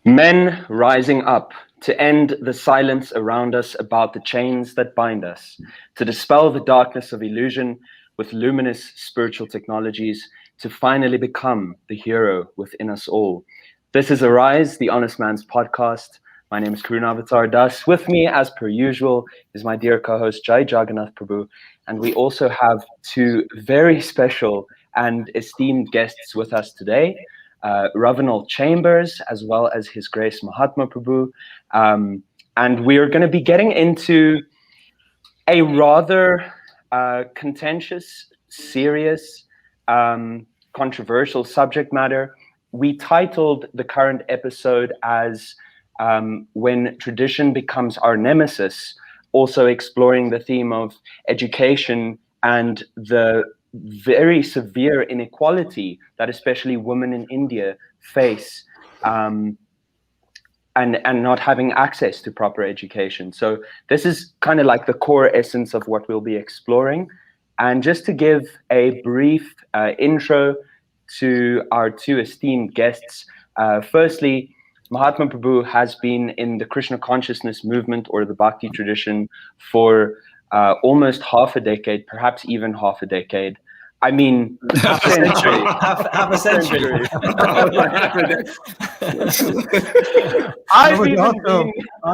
Men rising up to end the silence around us about the chains that bind us, to dispel the darkness of illusion with luminous spiritual technologies, to finally become the hero within us all. This is Arise, the Honest Man's podcast. My name is Karun Avatar Das. With me, as per usual, is my dear co-host Jai Jagannath Prabhu, and we also have two very special and esteemed guests with us today. Ravinol Chambers, as well as His Grace Mahatma Prabhu. And we're going to be getting into a rather contentious, serious, controversial subject matter. We titled the current episode as When Tradition Becomes Our Nemesis, also exploring the theme of education and the very severe inequality that especially women in India face, and not having access to proper education. So this is kind of like the core essence of what we'll be exploring. And just to give a brief intro to our two esteemed guests, firstly, Mahatma Prabhu has been in the Krishna consciousness movement or the Bhakti tradition for almost half a decade, perhaps even half a decade. I mean, half a century. half a century. I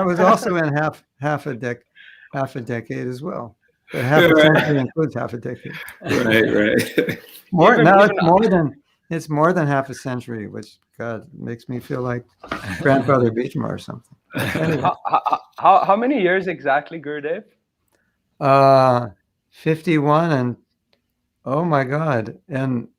was also in half a decade as well. But half a century includes half a decade. Right. It's more than half a century, which God makes me feel like Grandfather Beechmar or something. Anyway. How many years exactly, Gurudev? 51, and oh my God. And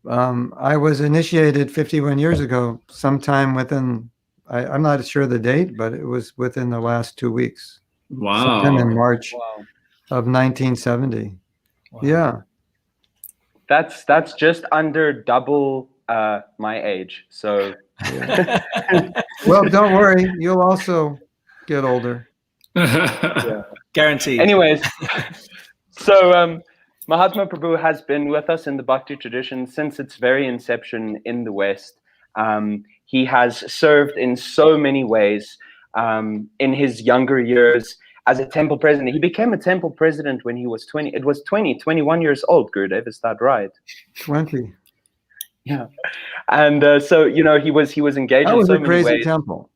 I was initiated 51 years ago, sometime within, I'm not sure the date, but it was within the last 2 weeks. Wow. Sometime in March of 1970. Wow. Yeah. That's just under double my age. So, yeah. Well, don't worry, you'll also get older. Yeah. Guaranteed. Anyways, so Mahatma Prabhu has been with us in the Bhakti tradition since its very inception in the West. He has served in so many ways. In his younger years as a temple president, he became a temple president when he was 20. It was 21 years old, Gurudev, is that right? 20. Yeah. And so, he was engaged in so many ways. That was a crazy temple.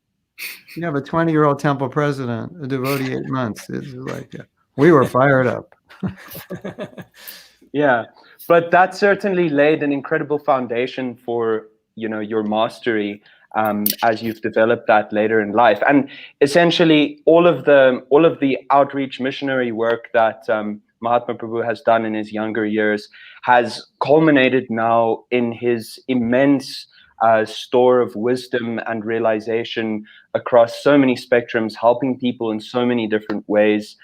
You have a 20-year-old temple president, a devotee 8 months. It's like, we were fired up. Yeah. But that certainly laid an incredible foundation for, your mastery as you've developed that later in life. And essentially all of the outreach missionary work that Mahatma Prabhu has done in his younger years has culminated now in his immense store of wisdom and realization across so many spectrums, helping people in so many different ways.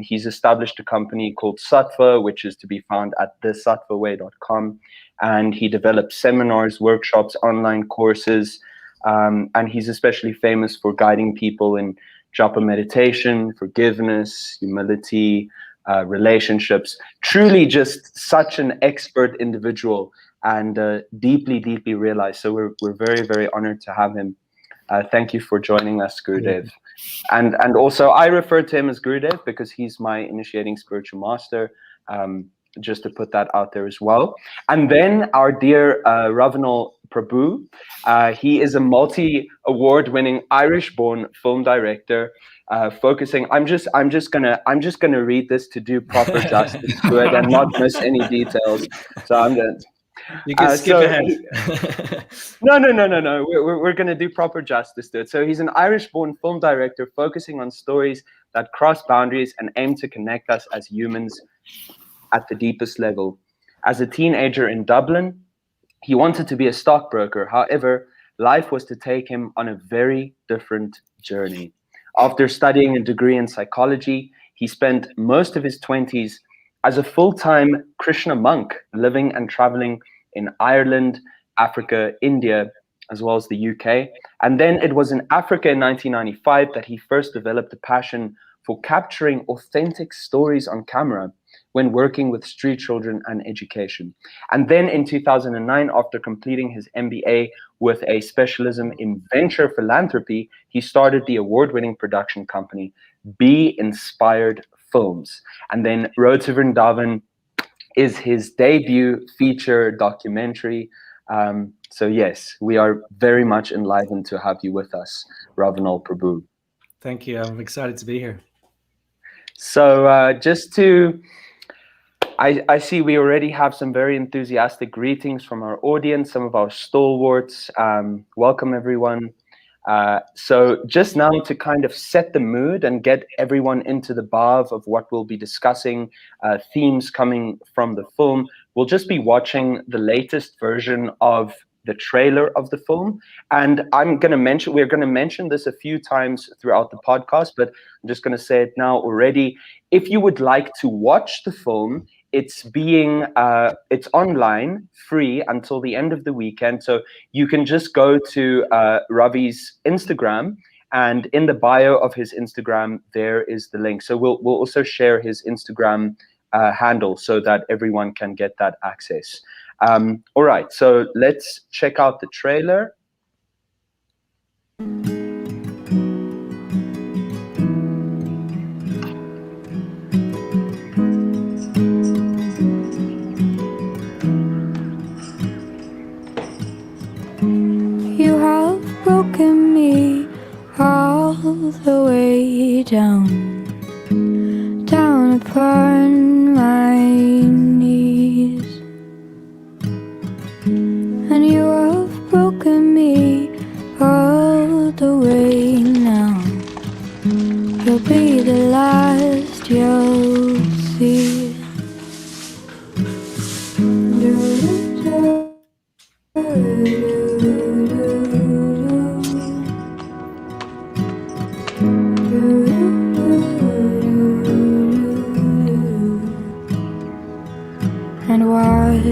He's established a company called Sattva, which is to be found at thesattvaway.com. And he develops seminars, workshops, online courses. And he's especially famous for guiding people in japa meditation, forgiveness, humility, relationships. Truly just such an expert individual and deeply, deeply realized. So we're very, very honored to have him. Thank you for joining us, Gurudev. And also I refer to him as Gurudev because he's my initiating spiritual master, just to put that out there as well. And then our dear Ravinol Prabhu, he is a multi-award winning Irish-born film director, focusing. I'm just gonna read this to do proper justice to it and not miss any details. So I'm gonna. You can skip ahead. No. We're going to do proper justice to it. So he's an Irish-born film director focusing on stories that cross boundaries and aim to connect us as humans at the deepest level. As a teenager in Dublin, he wanted to be a stockbroker. However, life was to take him on a very different journey. After studying a degree in psychology, he spent most of his 20s as a full-time Krishna monk, living and traveling in Ireland, Africa, India, as well as the UK. And then it was in Africa in 1995 that he first developed a passion for capturing authentic stories on camera, when working with street children and education. And then in 2009, after completing his MBA with a specialism in venture philanthropy, he started the award-winning production company, Be Inspired Films. And then Road to Vrindavan is his debut feature documentary. So yes, we are very much enlivened to have you with us, Ravinol Prabhu. Thank you. I'm excited to be here. So just to, I see we already have some very enthusiastic greetings from our audience, some of our stalwarts. Welcome, everyone. So just now, to kind of set the mood and get everyone into the bath of what we'll be discussing, themes coming from the film, we'll just be watching the latest version of the trailer of the film. And we're going to mention this a few times throughout the podcast, but I'm just going to say it now already. If you would like to watch the film, it's online, free until the end of the weekend. So you can just go to Ravi's Instagram, and in the bio of his Instagram, there is the link. So we'll also share his Instagram handle so that everyone can get that access. All right, so let's check out the trailer. You have broken me all the way down upon my knees, and you have broken me all the way now. You'll be the last you'll see. And what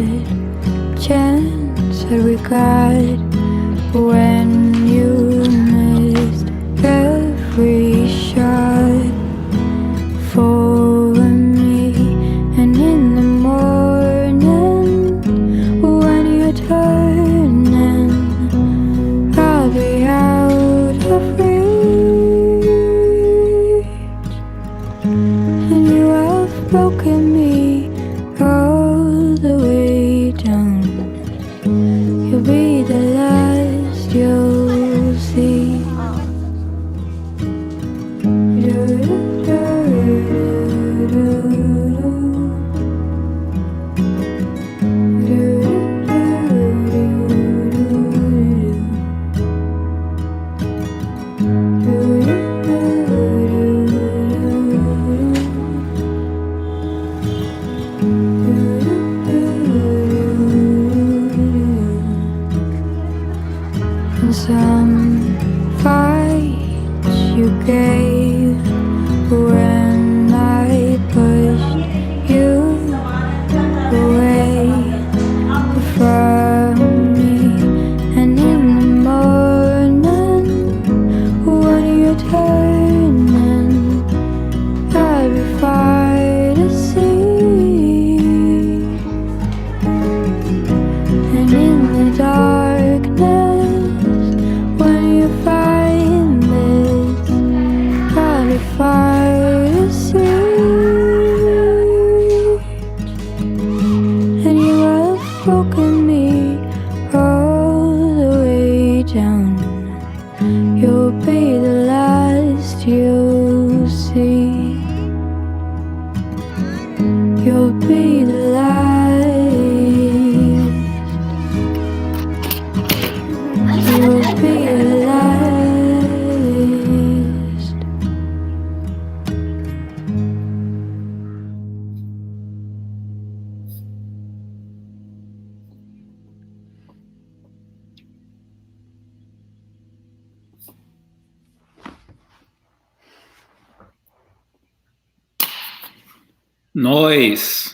chance had we got when you missed every shot for me? And in the morning when you're turning, I'll be out of reach, and you have broken me all the way down. You'll be the last you'll see. Some fights you gave when I pushed you away from me, and in the morning when you're turning, I'll be far to see, and in the darkness when you find this, I'll be far to see, and you have broken me all the way down. You'll be the last you'll see. You'll be the last. You'll be the last. Nice.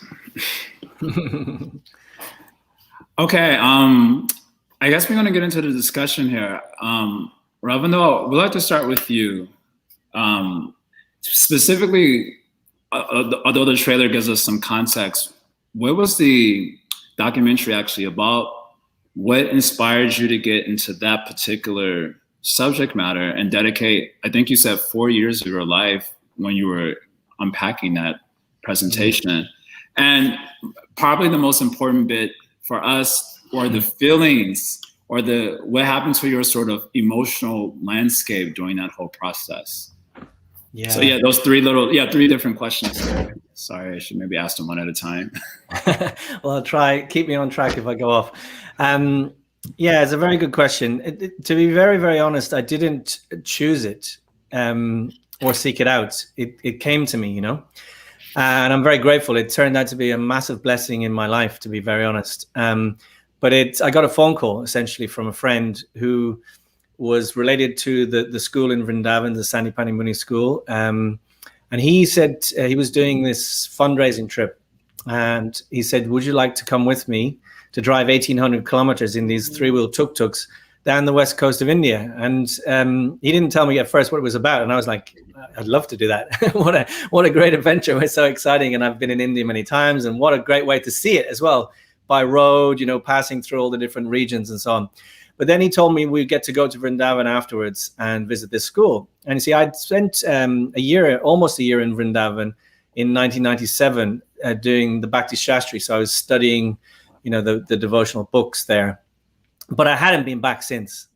Okay, I guess we're going to get into the discussion here. Ravinol, we'd like to start with you. Specifically, although the trailer gives us some context, what was the documentary actually about? What inspired you to get into that particular subject matter and dedicate, I think you said 4 years of your life when you were unpacking that presentation? And probably the most important bit for us were the feelings or what happened to your sort of emotional landscape during that whole process. Yeah. So yeah, those three different questions. Sorry, I should maybe ask them one at a time. Well, I'll try, keep me on track if I go off. Yeah, it's a very good question. To be very, very honest, I didn't choose it or seek it out. It came to me, you know, and I'm very grateful. It turned out to be a massive blessing in my life, to be very honest. But I got a phone call essentially from a friend who was related to the school in Vrindavan, the Sandipani Muni school. And he said he was doing this fundraising trip. And he said, would you like to come with me to drive 1,800 kilometers in these three-wheel tuk-tuks down the west coast of India? And he didn't tell me at first what it was about. And I was like, I'd love to do that. What a great adventure. It's so exciting. And I've been in India many times. And what a great way to see it as well, by road, you know, passing through all the different regions and so on. But then he told me we'd get to go to Vrindavan afterwards and visit this school. And you see, I'd spent almost a year in Vrindavan in 1997 doing the Bhakti Shastri. So I was studying, you know, the devotional books there. But I hadn't been back since.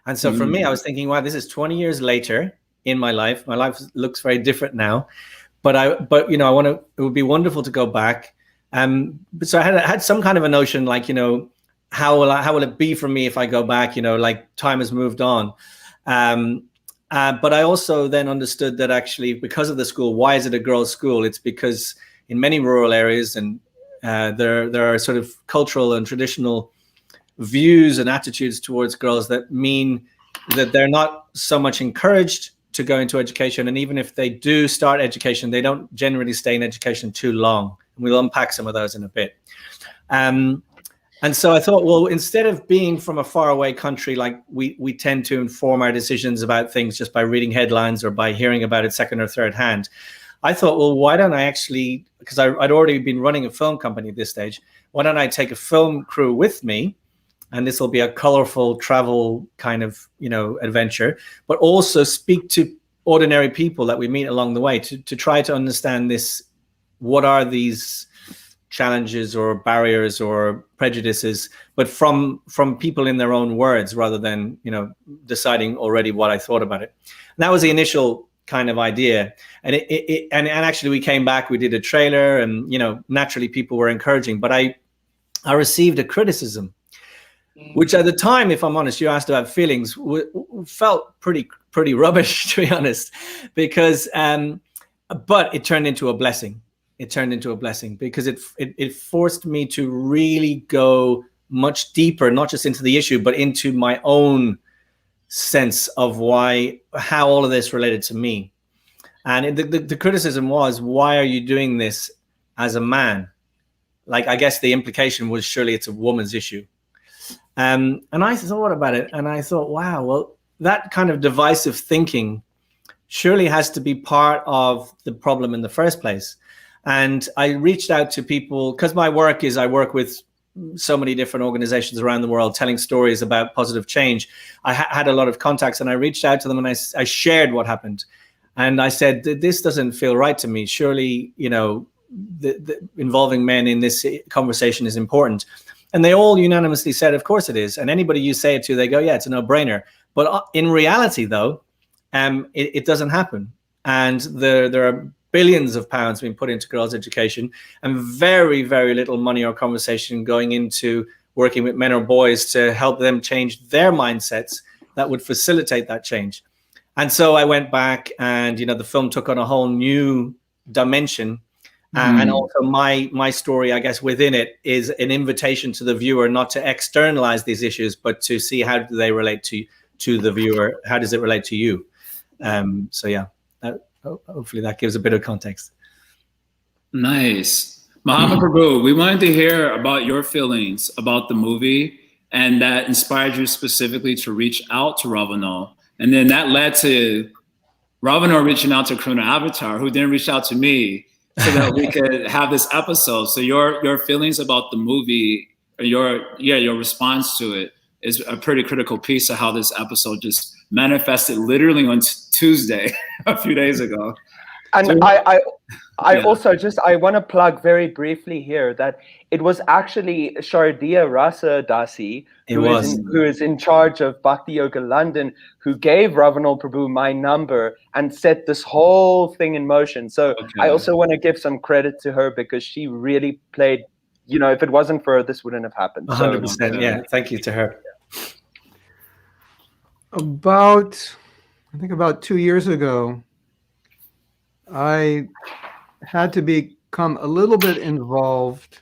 And so for me, I was thinking, wow, this is 20 years later in my life. My life looks very different now. But you know, it would be wonderful to go back. So I had some kind of a notion, like, you know, how will it be for me if I go back? You know, like time has moved on. But I also then understood that actually, because of the school, why is it a girls' school? It's because in many rural areas, and there are sort of cultural and traditional views and attitudes towards girls that mean that they're not so much encouraged to go into education. And even if they do start education, they don't generally stay in education too long. And we'll unpack some of those in a bit. And so I thought, well, instead of being from a faraway country, like we tend to inform our decisions about things just by reading headlines or by hearing about it second or third hand, I thought, well, why don't I actually, because I'd already been running a film company at this stage, why don't I take a film crew with me? And this will be a colorful travel kind of, you know, adventure, but also speak to ordinary people that we meet along the way to try to understand this. What are these challenges or barriers or prejudices, but from people in their own words, rather than, you know, deciding already what I thought about it. And that was the initial kind of idea. And and actually we came back, we did a trailer, and, you know, naturally people were encouraging, but I received a criticism, which at the time, if I'm honest, you asked about feelings, felt pretty rubbish, to be honest, because but it turned into a blessing. It turned into a blessing because it forced me to really go much deeper, not just into the issue, but into my own sense of how all of this related to me. And the criticism was, why are you doing this as a man? Like, I guess the implication was, surely it's a woman's issue. And I thought about it, and I thought, wow, well, that kind of divisive thinking surely has to be part of the problem in the first place. And I reached out to people, because my work is, I work with so many different organizations around the world telling stories about positive change. I had a lot of contacts, and I reached out to them, and I shared what happened. And I said, this doesn't feel right to me. Surely, you know, the involving men in this conversation is important. And they all unanimously said, of course it is. And anybody you say it to, they go, yeah, it's a no-brainer. But in reality, though, it doesn't happen. And there are billions of pounds being put into girls' education, and very, very little money or conversation going into working with men or boys to help them change their mindsets that would facilitate that change. And so I went back, and, you know, the film took on a whole new dimension. And also my story, I guess, within it is an invitation to the viewer not to externalize these issues, but to see how do they relate to the viewer. How does it relate to you? So yeah, hopefully that gives a bit of context. Nice. Mahatma Prabhu, we wanted to hear about your feelings about the movie, and that inspired you specifically to reach out to Ravinol. And then that led to Ravinol reaching out to Karuna Avatar, who then reached out to me. so that we could have this episode. So your feelings about the movie, or your response to it, is a pretty critical piece of how this episode just manifested literally on Tuesday, a few days ago. And I also I want to plug very briefly here that it was actually Shardiya Rasa Dasi, who is in charge of Bhakti Yoga London, who gave Ravinol Prabhu my number and set this whole thing in motion. So I also want to give some credit to her, because she really played, if it wasn't for her, this wouldn't have happened. 100%. Yeah. Thank you to her. About 2 years ago, I had to become a little bit involved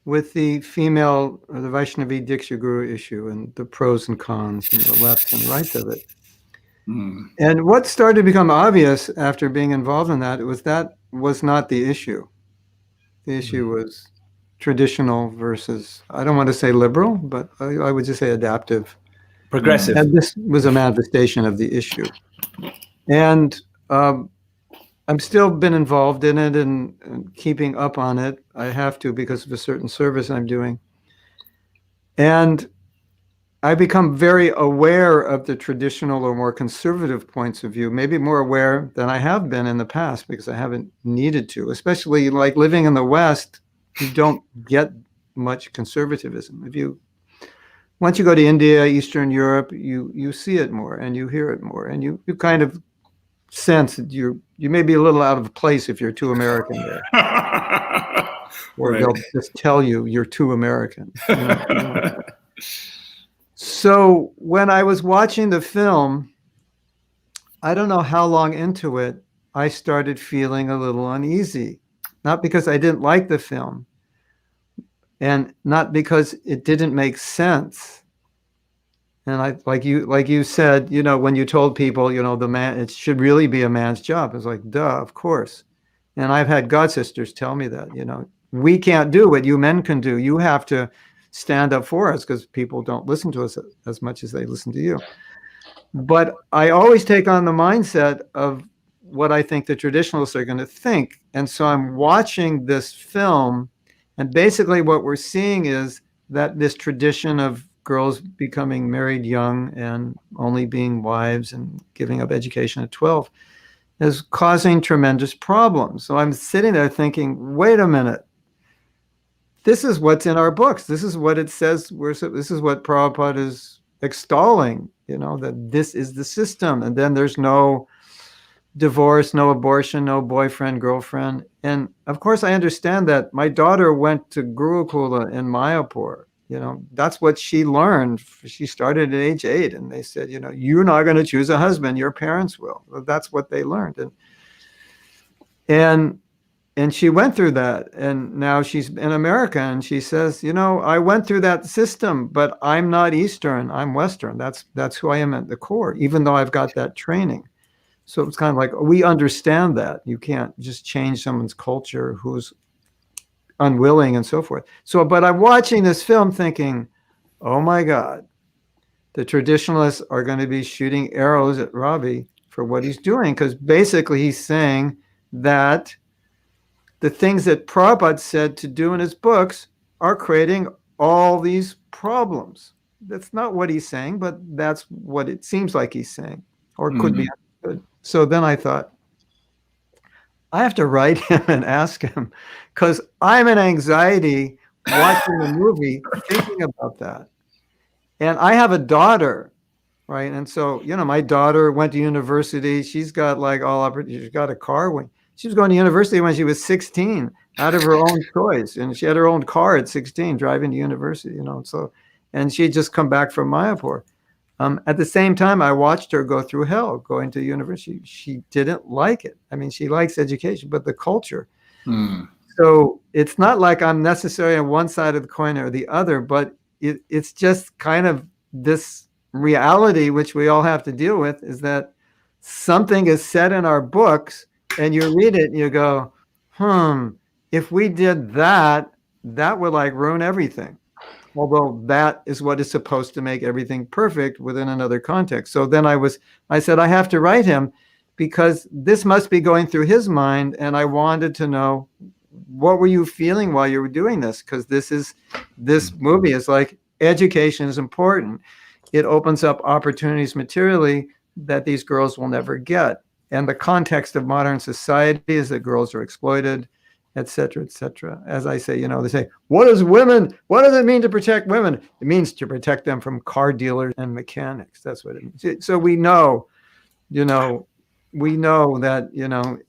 with the female or the Vaishnavi Diksha Guru issue and the pros and cons and the left and right of it. And what started to become obvious after being involved in that was not the issue. The issue was traditional versus, I don't want to say liberal, but I would just say adaptive. Progressive. And this was a manifestation of the issue. And I'm still been involved in it and keeping up on it. I have to because of a certain service I'm doing. And I become very aware of the traditional or more conservative points of view, maybe more aware than I have been in the past because I haven't needed to, especially like living in the West, you don't get much conservatism. Once you go to India, Eastern Europe, you see it more and you hear it more, and you kind of sense that you may be a little out of place if you're too American there. Or they'll just tell you're too American. So when I was watching the film, I don't know how long into it, I started feeling a little uneasy. Not because I didn't like the film, and not because it didn't make sense. And like you said, when you told people, the man, it should really be a man's job. It's like, duh, of course. And I've had god sisters tell me that, we can't do what you men can do. You have to stand up for us because people don't listen to us as much as they listen to you. But I always take on the mindset of what I think the traditionalists are going to think. And so I'm watching this film, and basically what we're seeing is that this tradition of girls becoming married young and only being wives and giving up education at 12 is causing tremendous problems. So I'm sitting there thinking, wait a minute, this is what's in our books. This is what it says. This is what Prabhupada is extolling, that this is the system. And then there's no divorce, no abortion, no boyfriend, girlfriend. And of course, I understand that. My daughter went to Gurukula in Mayapur. That's what she learned. She started at age 8, and they said, you're not going to choose a husband, your parents will. Well, that's what they learned. And she went through that, and now she's in America, and she says, I went through that system, but I'm not Eastern, I'm Western. That's who I am at the core, even though I've got that training. So it's kind of like, we understand that. You can't just change someone's culture who's unwilling and so forth. So, but I'm watching this film thinking, oh my God, the traditionalists are going to be shooting arrows at Ravi for what he's doing. Because basically he's saying that the things that Prabhupada said to do in his books are creating all these problems. That's not what he's saying, but that's what it seems like he's saying, or could be understood. So then I thought, I have to write him and ask him, because I'm in anxiety watching the movie, thinking about that. And I have a daughter, right? And so, my daughter went to university. She's got she's got a car. She was going to university when she was 16, out of her own choice. And she had her own car at 16, driving to university, and she'd just come back from Mayapur. At the same time, I watched her go through hell going to university. She didn't like it. I mean, she likes education, but the culture. So it's not like I'm necessarily on one side of the coin or the other, but it's just kind of this reality, which we all have to deal with, is that something is said in our books and you read it and you go, if we did that, that would ruin everything. Although that is what is supposed to make everything perfect within another context. So then I said, I have to write him because this must be going through his mind. And I wanted to know, what were you feeling while you were doing this? Because this movie is like, education is important. It opens up opportunities materially that these girls will never get. And the context of modern society is that girls are exploited, et cetera, et cetera. As I say, they say, what does it mean to protect women? It means to protect them from car dealers and mechanics. That's what it means. So we know that,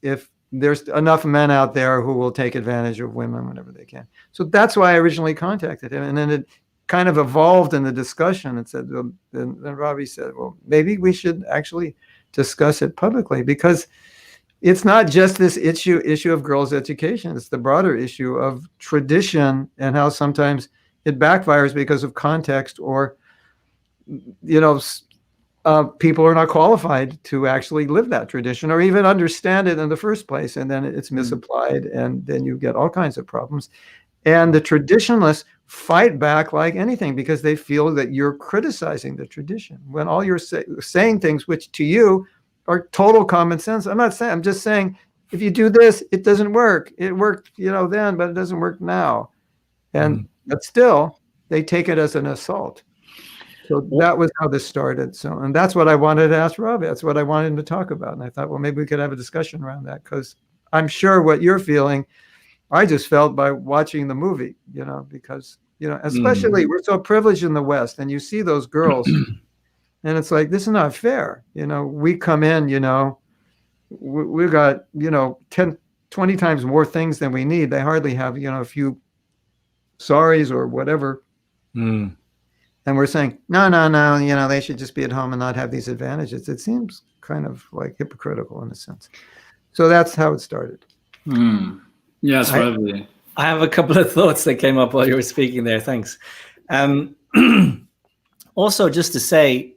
if there's enough men out there who will take advantage of women whenever they can. So that's why I originally contacted him. And then it kind of evolved in the discussion and said, then Robbie said, well, maybe we should actually discuss it publicly, because it's not just this issue of girls' education. It's the broader issue of tradition and how sometimes it backfires because of context, or, people are not qualified to actually live that tradition or even understand it in the first place. And then it's misapplied, and then you get all kinds of problems. And the traditionalists fight back like anything, because they feel that you're criticizing the tradition when all you're saying things which to you are total common sense. I'm just saying, if you do this, it doesn't work. It worked, then, but it doesn't work now. And but still, they take it as an assault. So that was how this started. So, and that's what I wanted to ask Robbie. That's what I wanted him to talk about. And I thought, well, maybe we could have a discussion around that, because I'm sure what you're feeling, I just felt by watching the movie, because, especially we're so privileged in the West, and you see those girls and it's like, this is not fair. We come in, we've got, 10, 20 times more things than we need. They hardly have, a few sorries or whatever. And we're saying, no, they should just be at home and not have these advantages. It seems kind of like hypocritical in a sense. So that's how it started. Yes, Robbie. I have a couple of thoughts that came up while you were speaking there. Thanks. Also, just to say,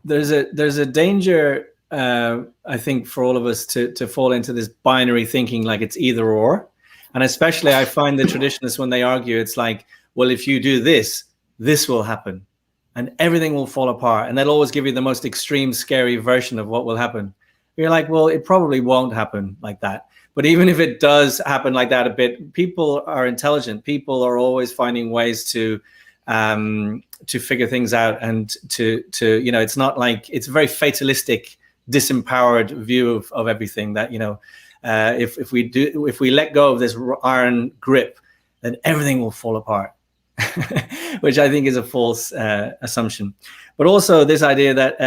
there's a danger, I think, for all of us to fall into this binary thinking, like it's either or. And especially I find the traditionalists, when they argue, it's like, well, if you do this, this will happen and everything will fall apart. And they'll always give you the most extreme, scary version of what will happen. You're like, well, it probably won't happen like that. But even if it does happen like that a bit, people are intelligent. People are always finding ways to figure things out, and to it's not like, it's a very fatalistic, disempowered view of everything, that if we let go of this iron grip, then everything will fall apart, which I think is a false assumption. But also this idea that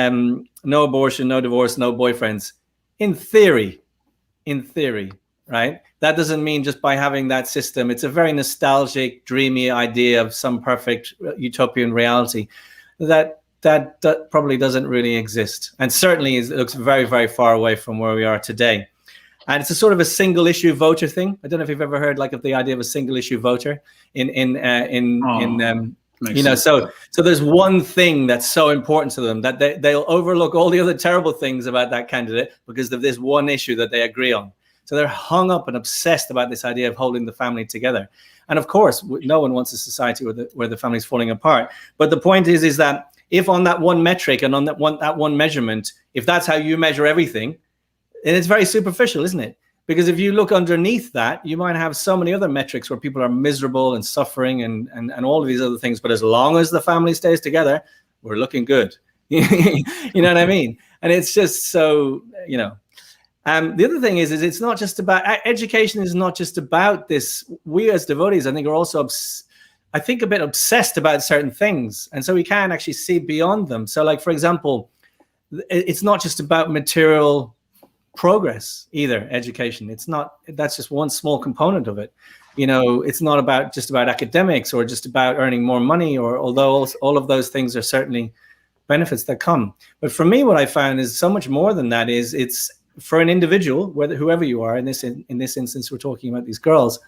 no abortion, no divorce, no boyfriends, in theory, right? That doesn't mean just by having that system. It's a very nostalgic, dreamy idea of some perfect utopian reality that probably doesn't really exist. And certainly it looks very, very far away from where we are today. And it's a sort of a single issue voter thing. I don't know if you've ever heard of the idea of a single issue voter so there's one thing that's so important to them that they'll overlook all the other terrible things about that candidate because of this one issue that they agree on. So they're hung up and obsessed about this idea of holding the family together. And of course, no one wants a society where the family's falling apart. But the point is that if on that one metric and on that one measurement, if that's how you measure everything, then it's very superficial, isn't it? Because if you look underneath that, you might have so many other metrics where people are miserable and suffering and all of these other things. But as long as the family stays together, we're looking good. You know what I mean? And it's just so, the other thing is it's not just about, education is not just about this. We as devotees, I think, are also, a bit obsessed about certain things. And so we can't actually see beyond them. So like, for example, it's not just about material progress either, education. It's not, that's just one small component of it. It's not just about academics or just about earning more money, or although all of those things are certainly benefits that come. But for me, what I found is so much more than that. It's for an individual, whoever you are, in this instance, we're talking about these girls,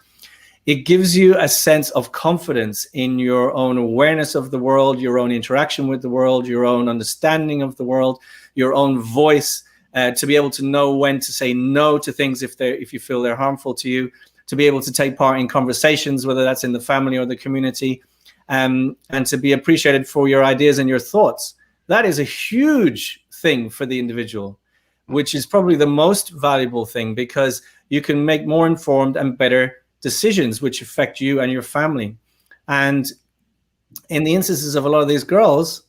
it gives you a sense of confidence in your own awareness of the world, your own interaction with the world, your own understanding of the world, your own voice, to be able to know when to say no to things if you feel they're harmful to you, to be able to take part in conversations, whether that's in the family or the community, and to be appreciated for your ideas and your thoughts. That is a huge thing for the individual. which is probably the most valuable thing, because you can make more informed and better decisions which affect you and your family. And in the instances of a lot of these girls,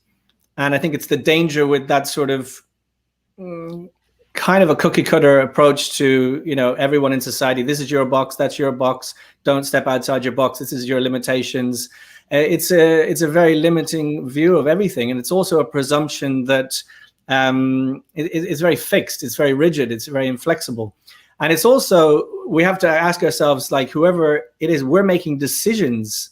and I think it's the danger with that sort of kind of a cookie cutter approach to, you know, everyone in society, this is your box, that's your box, don't step outside your box, this is your limitations. It's a very limiting view of everything. And it's also a presumption that it's very fixed, it's very rigid, it's very inflexible. And it's also, we have to ask ourselves, like, whoever it is, we're making decisions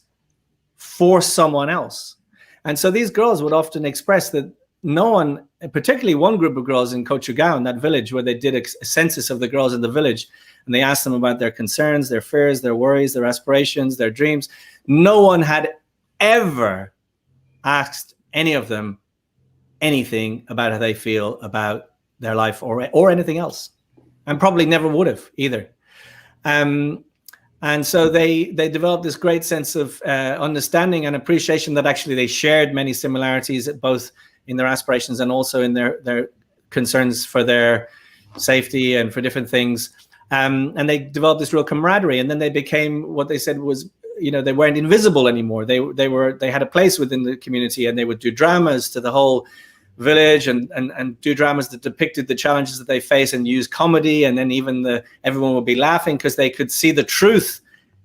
for someone else. And so these girls would often express that no one, particularly one group of girls in Kochugao, that village where they did a census of the girls in the village, and they asked them about their concerns, their fears, their worries, their aspirations, their dreams. No one had ever asked any of them anything about how they feel about their life or anything else, and probably never would have either. And so they developed this great sense of understanding and appreciation that actually they shared many similarities, both in their aspirations and also in their concerns for their safety and for different things. And they developed this real camaraderie, and then they became what they said was, you know, they weren't invisible anymore. They had a place within the community, and they would do dramas to the whole village and do dramas that depicted the challenges that they face and use comedy. And then even everyone would be laughing because they could see the truth.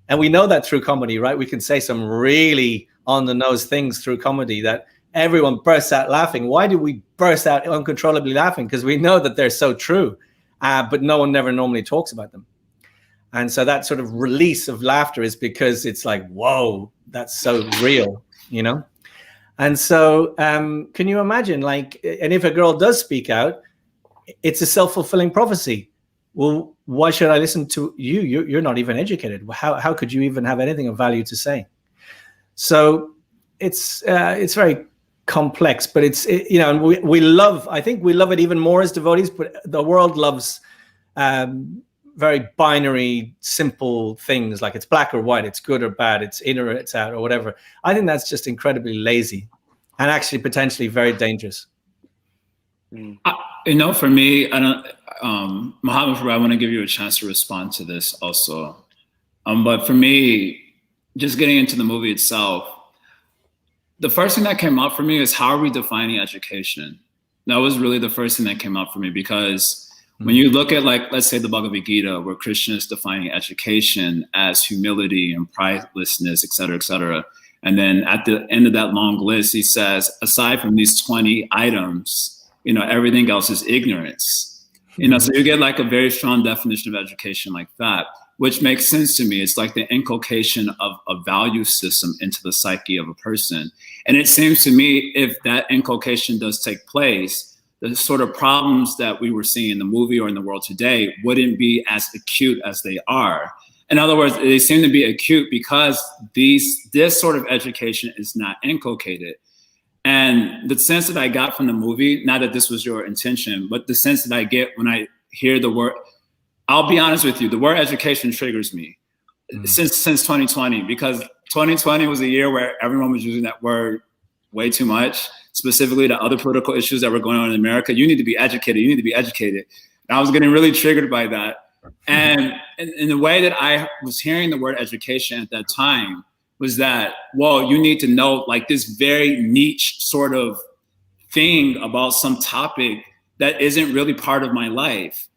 And we know that through comedy, right? We can say some really on the nose things through comedy that everyone bursts out laughing. Why do we burst out uncontrollably laughing? Because we know that they're so true, but no one never normally talks about them. And so that sort of release of laughter is because it's like, whoa, that's so real, you know? And so can you imagine, like, and if a girl does speak out, it's a self-fulfilling prophecy. Well, why should I listen to you? You're not even educated. How could you even have anything of value to say? So it's very complex, but you know, and we love, I think we love it even more as devotees, but the world loves very binary, simple things, like it's black or white, it's good or bad, it's in or it's out or whatever. I think that's just incredibly lazy and actually potentially very dangerous. You know, for me, I don't, Mahatma, I want to give you a chance to respond to this also. But for me, just getting into the movie itself, the first thing that came up for me is, how are we defining education? That was really the first thing that came up for me, because when you look at, like, let's say the Bhagavad Gita, where Krishna is defining education as humility and pridelessness, et cetera, and then at the end of that long list, he says, aside from these 20 items, you know, everything else is ignorance. You know, so you get like a very strong definition of education like that, which makes sense to me. It's like the inculcation of a value system into the psyche of a person. And it seems to me, if that inculcation does take place, the sort of problems that we were seeing in the movie or in the world today wouldn't be as acute as they are. In other words, they seem to be acute because this sort of education is not inculcated. And the sense that I got from the movie, not that this was your intention, but the sense that I get when I hear the word, I'll be honest with you, the word education triggers me since 2020, because 2020 was a year where everyone was using that word way too much, specifically to other political issues that were going on in America. You need to be educated. You need to be educated. And I was getting really triggered by that. And in the way that I was hearing the word education at that time was that, well, you need to know, like, this very niche sort of thing about some topic that isn't really part of my life.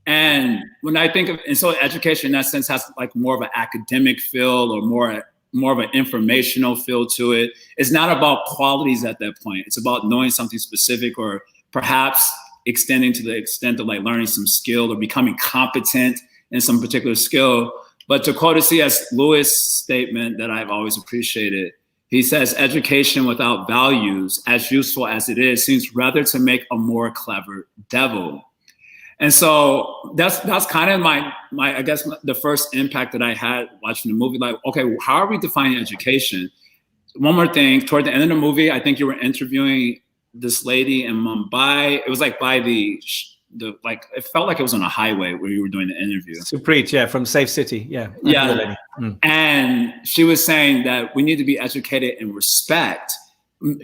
And when I think of, and so education in that sense has like more of an academic feel or more of an informational feel to it. It's not about qualities at that point. It's about knowing something specific, or perhaps extending to the extent of like learning some skill or becoming competent in some particular skill. But to quote a C.S. Lewis statement that I've always appreciated, he says, education without values, as useful as it is, seems rather to make a more clever devil. And so that's kind of my I guess the first impact that I had watching the movie. Like, okay, how are we defining education? One more thing, toward the end of the movie, I think you were interviewing this lady in Mumbai. It was like by the like, it felt like it was on a highway where you were doing the interview. Supreet, yeah, from Safe City, yeah. Yeah, and she was saying that we need to be educated in respect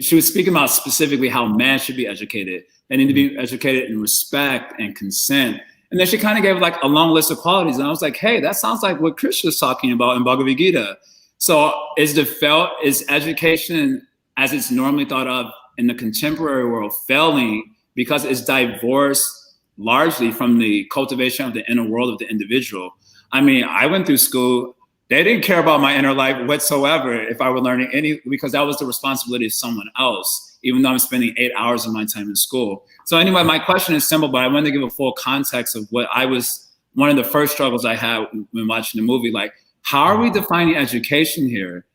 she was speaking about specifically how men should be educated. They need to be educated in respect and consent. And then she kind of gave like a long list of qualities. And I was like, hey, that sounds like what Krishna is talking about in Bhagavad Gita. So is education as it's normally thought of in the contemporary world failing because it's divorced largely from the cultivation of the inner world of the individual? I mean, I went through school. They didn't care about my inner life whatsoever if I were learning because that was the responsibility of someone else, even though I'm spending 8 hours of my time in school. So anyway, my question is simple, but I wanted to give a full context of one of the first struggles I had when watching the movie. Like, how are we defining education here?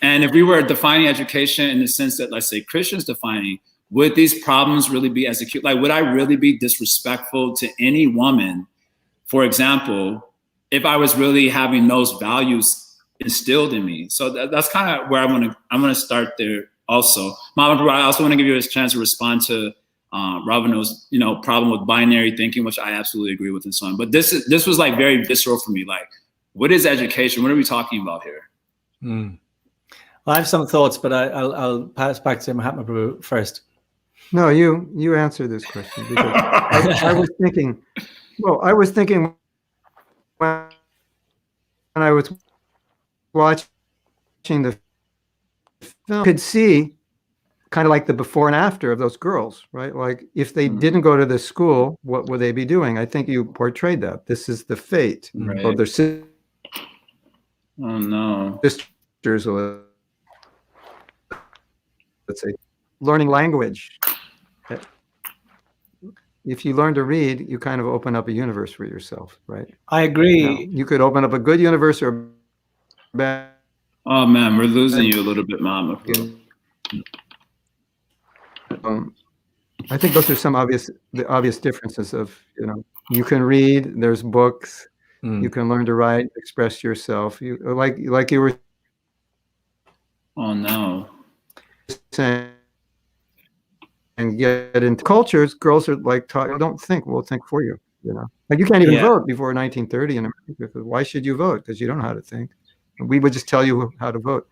And if we were defining education in the sense that, let's say, Christians defining, would these problems really be as acute? Like, would I really be disrespectful to any woman, for example, if I was really having those values instilled in me? So that's kind of where I'm gonna start there. Also, Mahatma, I also want to give you a chance to respond to Ravinol's, problem with binary thinking, which I absolutely agree with and so on. But this was like very visceral for me. Like, what is education? What are we talking about here? Well, I have some thoughts, but I'll pass back to Mahatma Prabhu first. No, you answer this question because I was thinking. Well, I was thinking when I was watching the film, could see kind of like the before and after of those girls, right? Like if they didn't go to this school, what would they be doing? I think you portrayed that. This is the fate of their sisters. Oh no. Sisters, let's say, learning language. If you learn to read, you kind of open up a universe for yourself, right? I agree. Now, you could open up a good universe or a bad. Oh man, we're losing you a little bit, Mama. I think those are the obvious differences of, you can read, there's books, you can learn to write, express yourself. You like you were no. saying, and get into cultures, girls are like taught, don't think, we'll think for you, Like you can't even vote before 1930 in America. Why should you vote? Because you don't know how to think. We would just tell you how to vote.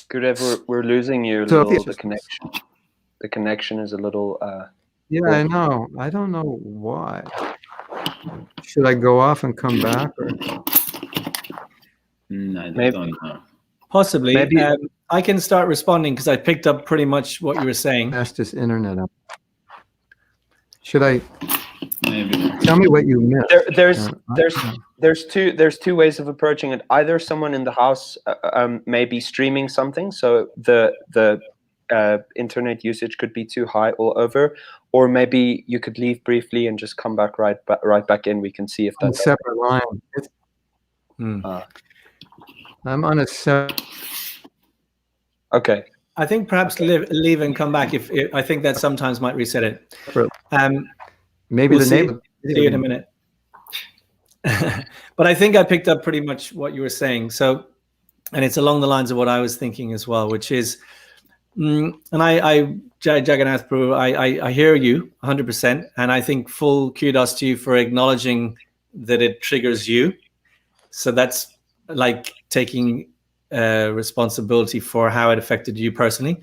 Gurudev, we're losing you a little. The connection. The connection is a little. Yeah, I know. I don't know why. Should I go off and come back? Or? I don't know. Possibly. Maybe I can start responding because I picked up pretty much what you were saying. Fastest internet up. Should I? Maybe. Tell me what you missed. There's two ways of approaching it. Either someone in the house may be streaming something, so the internet usage could be too high all over, or maybe you could leave briefly and just come back right back in. We can see if that's a separate line. I'm on a separate. Okay. I think perhaps leave and come back. If I think that sometimes might reset it. Maybe we'll the name. See you in a minute. But I think I picked up pretty much what you were saying. So, and it's along the lines of what I was thinking as well, which is, and Jagannath Prabhu, I hear you 100%, and I think full kudos to you for acknowledging that it triggers you. So that's like taking responsibility for how it affected you personally.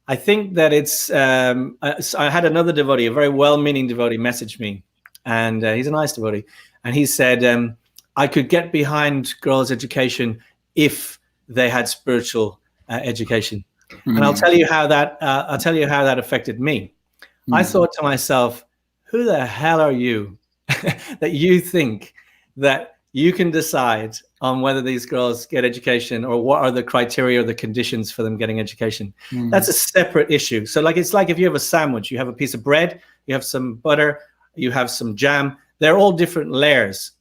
I think that it's, I had another devotee, a very well-meaning devotee, message me, and he's a nice devotee. And he said, I could get behind girls' education if they had spiritual education. And I'll tell you how that, affected me. I thought to myself, who the hell are you that you think that you can decide on whether these girls get education or what are the criteria or the conditions for them getting education? That's a separate issue. So like, it's like if you have a sandwich, you have a piece of bread, you have some butter, you have some jam, they're all different layers.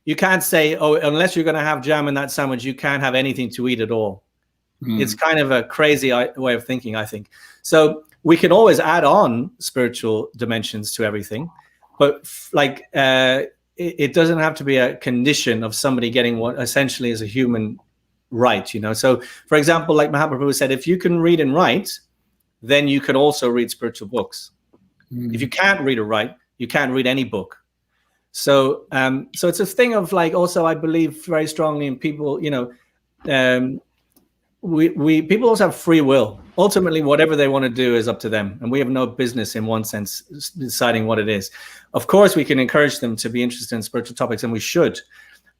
You can't say, oh, unless you're going to have jam in that sandwich, you can't have anything to eat at all. It's kind of a crazy way of thinking, I think. So we can always add on spiritual dimensions to everything, but like, it doesn't have to be a condition of somebody getting what essentially is a human right, So, for example, like Mahatma Prabhu said, if you can read and write, then you can also read spiritual books. If you can't read or write, you can't read any book. So so it's a thing of like, also I believe very strongly in people, you know, we people also have free will. Ultimately, whatever they want to do is up to them, and we have no business in one sense deciding what it is. Of course, we can encourage them to be interested in spiritual topics, and we should.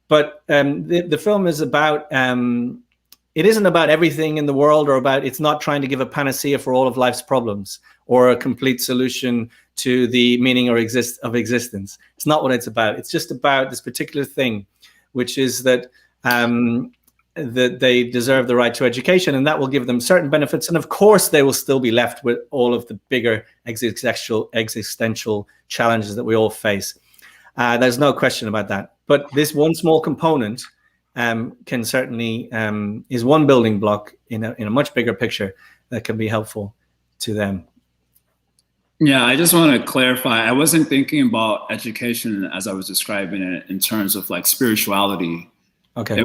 But the film is about, it isn't about everything in the world, or about, it's not trying to give a panacea for all of life's problems or a complete solution to the meaning of existence. It's not what it's about. It's just about this particular thing, which is that that they deserve the right to education, and that will give them certain benefits. And of course, they will still be left with all of the bigger existential challenges that we all face. There's no question about that. But this one small component can certainly is one building block in a much bigger picture that can be helpful to them. Yeah, I just want to clarify. I wasn't thinking about education as I was describing it in terms of like spirituality. Okay.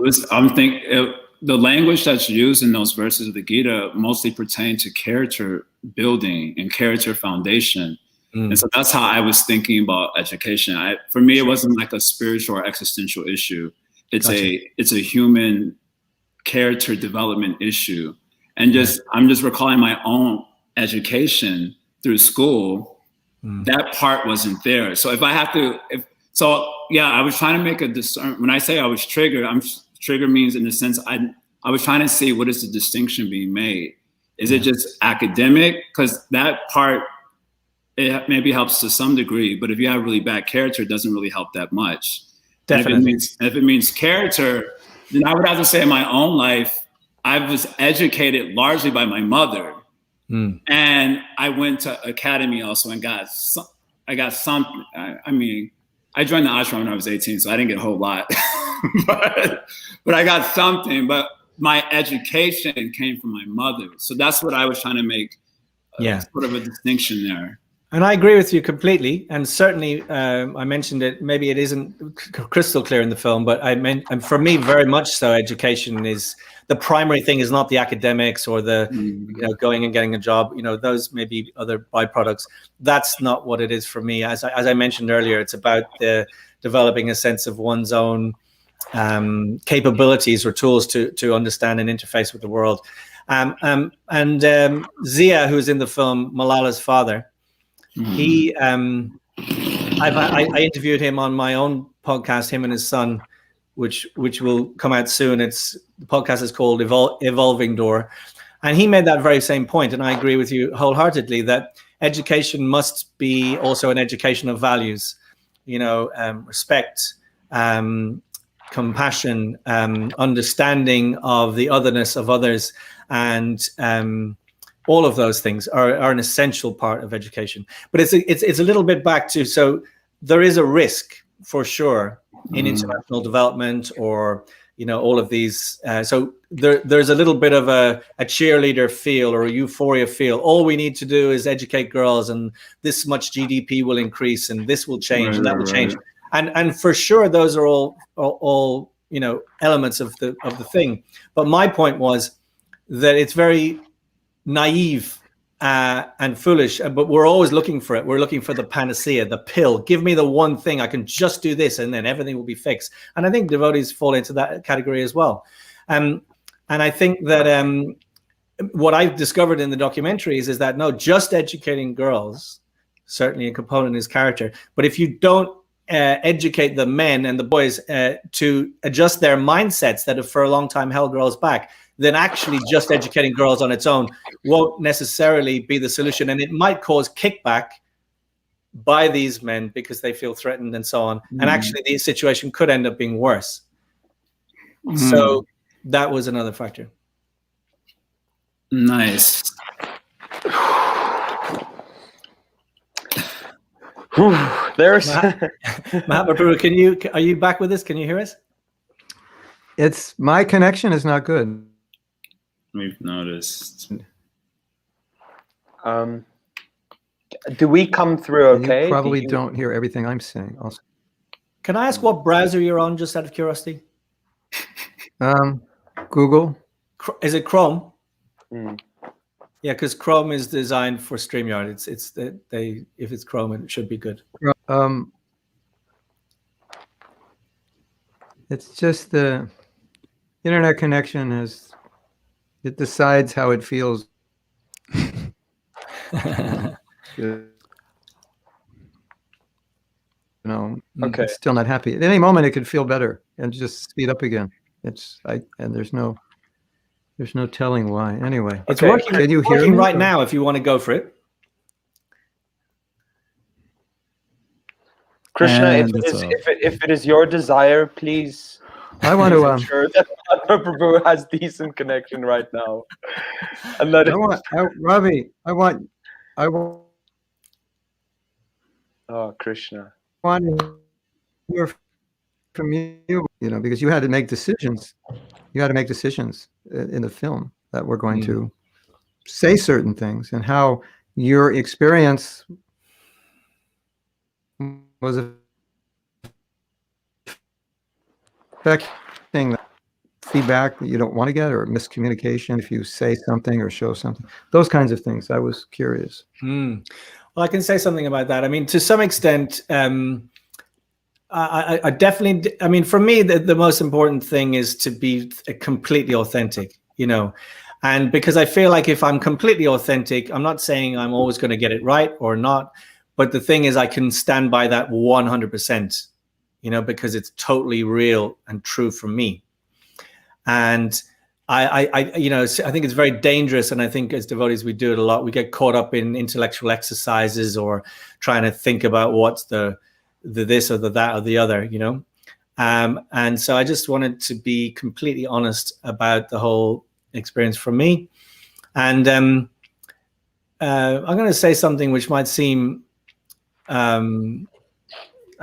The language that's used in those verses of the Gita mostly pertain to character building and character foundation. And so that's how I was thinking about education. For me, it wasn't like a spiritual or existential issue. It's a human character development issue. And I'm just recalling my own education through school. That part wasn't there. So I was trying to make a discern. When I say I was triggered, trigger means in the sense I was trying to see, what is the distinction being made? Is it just academic? Because that part, it maybe helps to some degree, but if you have really bad character, it doesn't really help that much. Definitely. If it means character, then I would have to say in my own life, I was educated largely by my mother. And I went to academy also and I got something. I joined the ashram when I was 18, so I didn't get a whole lot, but I got something. But my education came from my mother, so that's what I was trying to make. Sort of a distinction there. And I agree with you completely. And certainly, I mentioned it. Maybe it isn't crystal clear in the film, but and for me, very much so. Education is the primary thing. Is not the academics or the going and getting a job. Those may be other byproducts. That's not what it is for me. As I mentioned earlier, it's about developing a sense of one's own capabilities or tools to understand and interface with the world. Zia, who's in the film, Malala's father. He, I interviewed him on my own podcast, him and his son, which will come out soon. The podcast is called Evolving Door, and he made that very same point. And I agree with you wholeheartedly that education must be also an education of values, respect, compassion, understanding of the otherness of others, and all of those things are an essential part of education. But it's a little bit back to, so there is a risk for sure in international development or all of these. So there's a little bit of a cheerleader feel or a euphoria feel. All we need to do is educate girls, and this much GDP will increase, and this will change, and that will change. And for sure, those are all elements of the thing. But my point was that it's very naive and foolish, but we're always looking for it. We're looking for the panacea, the pill. Give me the one thing. I can just do this, and then everything will be fixed. And I think devotees fall into that category as well. And I think that what I've discovered in the documentaries is that, no, just educating girls, certainly a component is character. But if you don't educate the men and the boys to adjust their mindsets that have for a long time held girls back, then actually just educating girls on its own won't necessarily be the solution. And it might cause kickback by these men because they feel threatened and so on. And actually the situation could end up being worse. So that was another factor. Nice. There's Mahatma Prabhu, are you back with us? Can you hear us? It's my connection is not good. We've noticed. Do we come through okay? You probably don't hear everything I'm saying also. Can I ask what browser you're on, just out of curiosity? Google. Is it Chrome? Yeah, because Chrome is designed for StreamYard. If it's Chrome, it should be good. It's just the internet connection it decides how it feels. Okay. It's still not happy. At any moment, it could feel better and just speed up again. And there's no telling why. Anyway, It's Okay. working. Can you It's hear working me? right now. If you want to go for it. Krishna, And if it is your desire, please I want to. ensure that Mahatma Prabhu has decent connection right now, and let it. Ravi, I want Oh, Krishna. to hear from you. Because you had to make decisions. You had to make decisions in the film that we're going to say certain things, and how your experience was affecting the feedback that you don't want to get, or miscommunication if you say something or show something. Those kinds of things. I was curious. Well, I can say something about that. I mean, to some extent, I definitely. I mean, for me, the most important thing is to be completely authentic. And because I feel like if I'm completely authentic, I'm not saying I'm always going to get it right or not, but the thing is I can stand by that 100%, because it's totally real and true for me. And I think it's very dangerous. And I think as devotees, we do it a lot. We get caught up in intellectual exercises or trying to think about what's the this or the that or the other, and so I just wanted to be completely honest about the whole experience for me. And I'm going to say something which might seem, I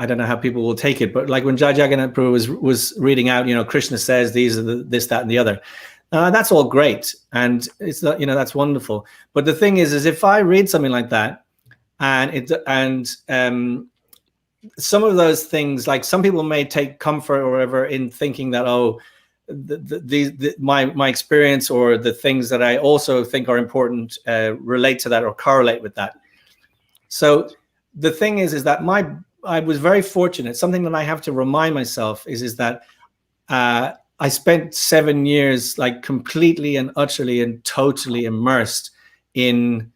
don't know how people will take it, but like when Jai Jagannath Prabhu was reading out, Krishna says these are this, that, and the other. That's all great, and it's not, that's wonderful. But the thing is if I read something like that, and some of those things, like some people may take comfort or whatever in thinking that, my experience or the things that I also think are important relate to that or correlate with that. So the thing is that I was very fortunate. Something that I have to remind myself is that I spent 7 years like completely and utterly and totally immersed in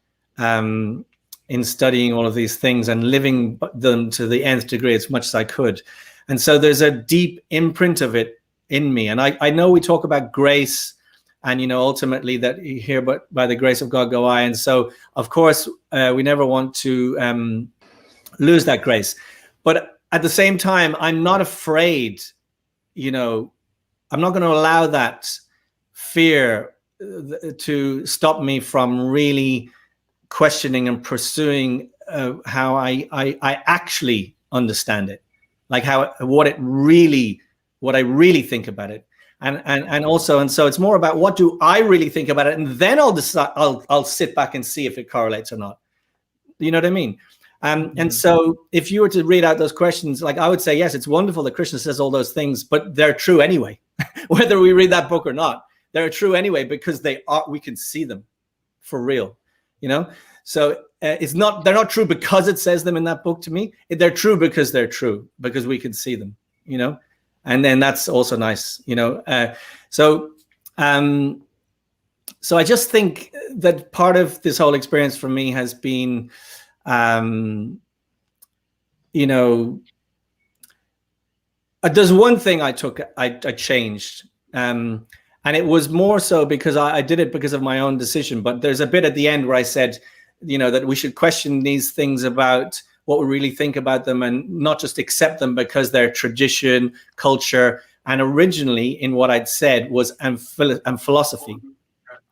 studying all of these things and living them to the nth degree as much as I could. And so there's a deep imprint of it in me. And I know we talk about grace and, ultimately that you hear, but by the grace of God go I. And so, of course, we never want to lose that grace. But at the same time, I'm not afraid, I'm not going to allow that fear to stop me from really questioning and pursuing how I actually understand it, like what I really think about it, and so it's more about what do I really think about it, and then I'll decide. I'll sit back and see if it correlates or not. You know what I mean? And so if you were to read out those questions, like I would say, yes, it's wonderful that Krishna says all those things, but they're true anyway, whether we read that book or not. They're true anyway because we can see them for real. So they're not true because it says them in that book to me. They're true because we can see them, and then that's also nice, so I just think that part of this whole experience for me has been, there's one thing I changed, and it was more so because I did it because of my own decision. But there's a bit at the end where I said, that we should question these things about what we really think about them and not just accept them because they're tradition, culture. And originally in what I'd said was and philosophy.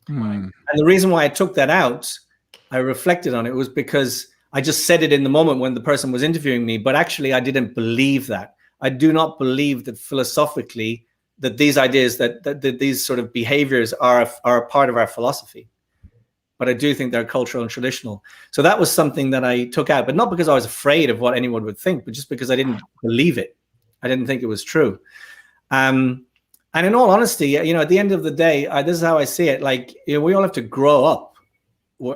And the reason why I took that out, I reflected on it, was because I just said it in the moment when the person was interviewing me. But actually, I didn't believe that. I do not believe that philosophically that these ideas, that these sort of behaviors are a part of our philosophy. But I do think they're cultural and traditional. So that was something that I took out, but not because I was afraid of what anyone would think, but just because I didn't believe it. I didn't think it was true. And in all honesty, at the end of the day, this is how I see it. Like, we all have to grow up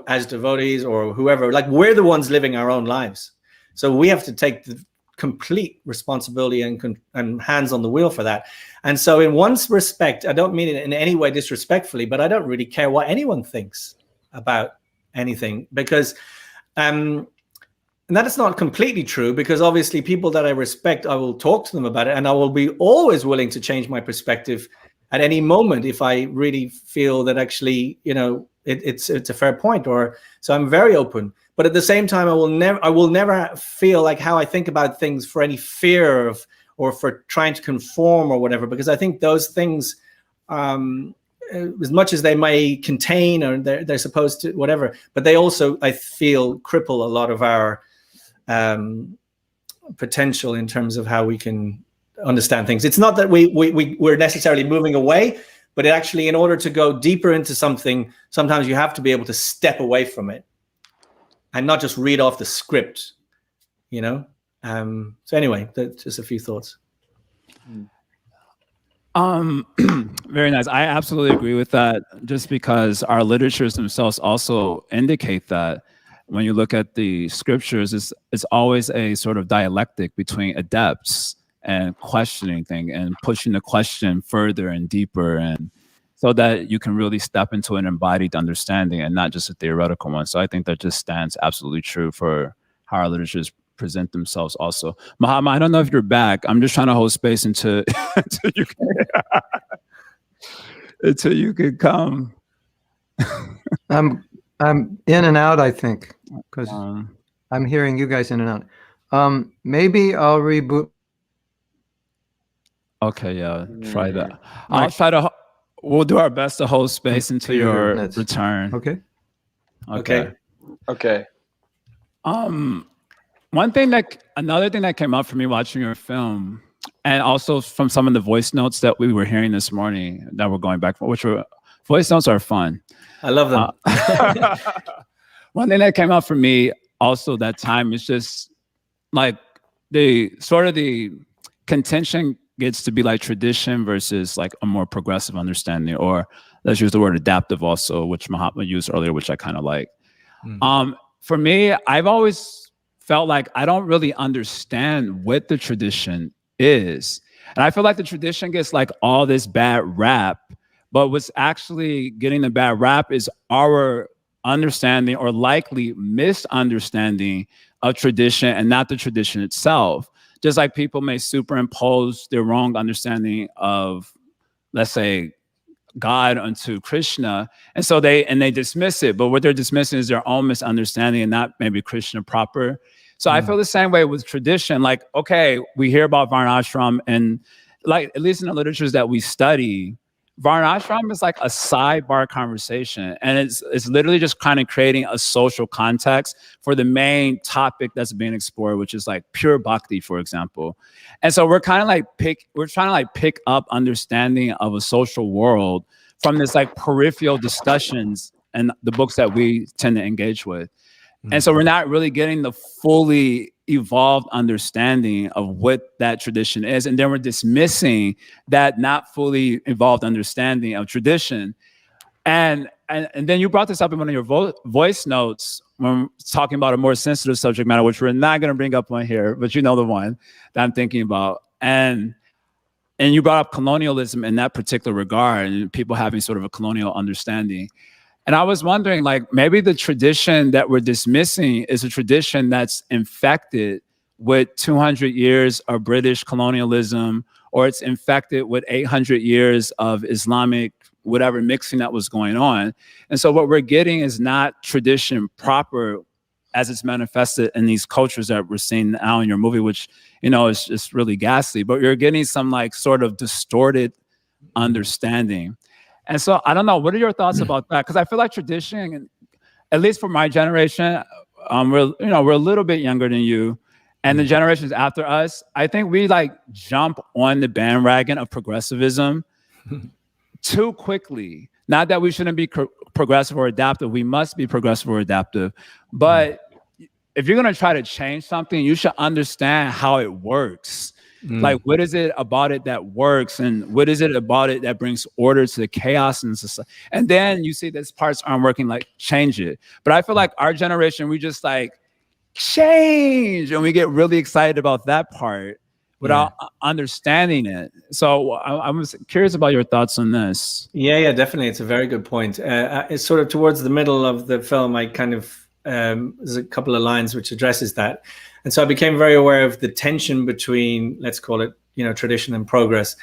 as devotees or whoever. Like, we're the ones living our own lives. So we have to take complete responsibility and hands on the wheel for that. And so in one respect, I don't mean it in any way disrespectfully, but I don't really care what anyone thinks about anything, because and that is not completely true, because obviously people that I respect, I will talk to them about it, and I will be always willing to change my perspective at any moment if I really feel that actually, it's a fair point. Or so I'm very open. But at the same time, I will never feel like how I think about things for any fear of, or for trying to conform or whatever, because I think those things, as much as they may contain, or they're supposed to, whatever, but they also, I feel, cripple a lot of our potential in terms of how we can understand things. It's not that we're necessarily moving away, but it actually, in order to go deeper into something, sometimes you have to be able to step away from it and not just read off the script, So anyway, that's just a few thoughts. Very nice. I absolutely agree with that, just because our literatures themselves also indicate that when you look at the scriptures, it's always a sort of dialectic between adepts and questioning things and pushing the question further and deeper, and so that you can really step into an embodied understanding and not just a theoretical one. So I think that just stands absolutely true for how our literatures present themselves also. Mahatma, I don't know if you're back. I'm just trying to hold space until until you can come. I'm in and out, I think, because I'm hearing you guys in and out. Maybe I'll reboot. Okay, yeah, try that. I'll try to. We'll do our best to hold space until your return. Okay. Another thing that came up for me watching your film, and also from some of the voice notes that we were hearing this morning that we're going back, voice notes are fun. I love them. One thing that came up for me also that time is just like the contention gets to be like tradition versus like a more progressive understanding, or let's use the word adaptive also, which Mahatma used earlier, which I kind of like. For me, I've always felt like I don't really understand what the tradition is. And I feel like the tradition gets like all this bad rap, but what's actually getting the bad rap is our understanding, or likely misunderstanding, of tradition and not the tradition itself. Just like people may superimpose their wrong understanding of, let's say, God onto Krishna, and so they dismiss it, but what they're dismissing is their own misunderstanding and not maybe Krishna proper. So I feel the same way with tradition. Like, okay, we hear about Varnashram, and like, at least in the literatures that we study, Varnashram is like a sidebar conversation, and it's literally just kind of creating a social context for the main topic that's being explored, which is like pure bhakti, for example. And so we're trying to pick up understanding of a social world from this like peripheral discussions and the books that we tend to engage with. And so we're not really getting the fully evolved understanding of what that tradition is. And then we're dismissing that not fully evolved understanding of tradition. And then you brought this up in one of your voice notes when talking about a more sensitive subject matter, which we're not going to bring up on here, but you know the one that I'm thinking about. And you brought up colonialism in that particular regard, and people having sort of a colonial understanding. And I was wondering, like, maybe the tradition that we're dismissing is a tradition that's infected with 200 years of British colonialism, or it's infected with 800 years of Islamic, whatever mixing that was going on. And so what we're getting is not tradition proper as it's manifested in these cultures that we're seeing now in your movie, which, is just really ghastly, but you're getting some like sort of distorted understanding. And so I don't know, what are your thoughts about that? Because I feel like tradition, at least for my generation, we're a little bit younger than you, and the generations after us, I think we like jump on the bandwagon of progressivism too quickly. Not that we shouldn't be progressive or adaptive, we must be progressive or adaptive. But if you're gonna try to change something, you should understand how it works. Like, what is it about it that works, and what is it about it that brings order to the chaos in society? And then you see these parts aren't working, like change it. But I feel like our generation, we just like change, and we get really excited about that part without understanding it. So I was curious about your thoughts on this. Yeah, definitely. It's a very good point. It's sort of towards the middle of the film, I kind of, there's a couple of lines which addresses that. And so I became very aware of the tension between, let's call it, tradition and progress.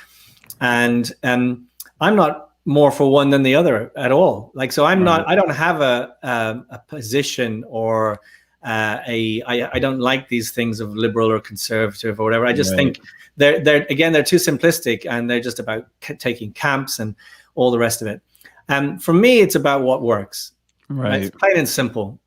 And I'm not more for one than the other at all. Like, so I don't have a position or I don't like these things of liberal or conservative or whatever. I just think they're too simplistic, and they're just about taking camps and all the rest of it. For me, it's about what works. Right. It's plain and simple,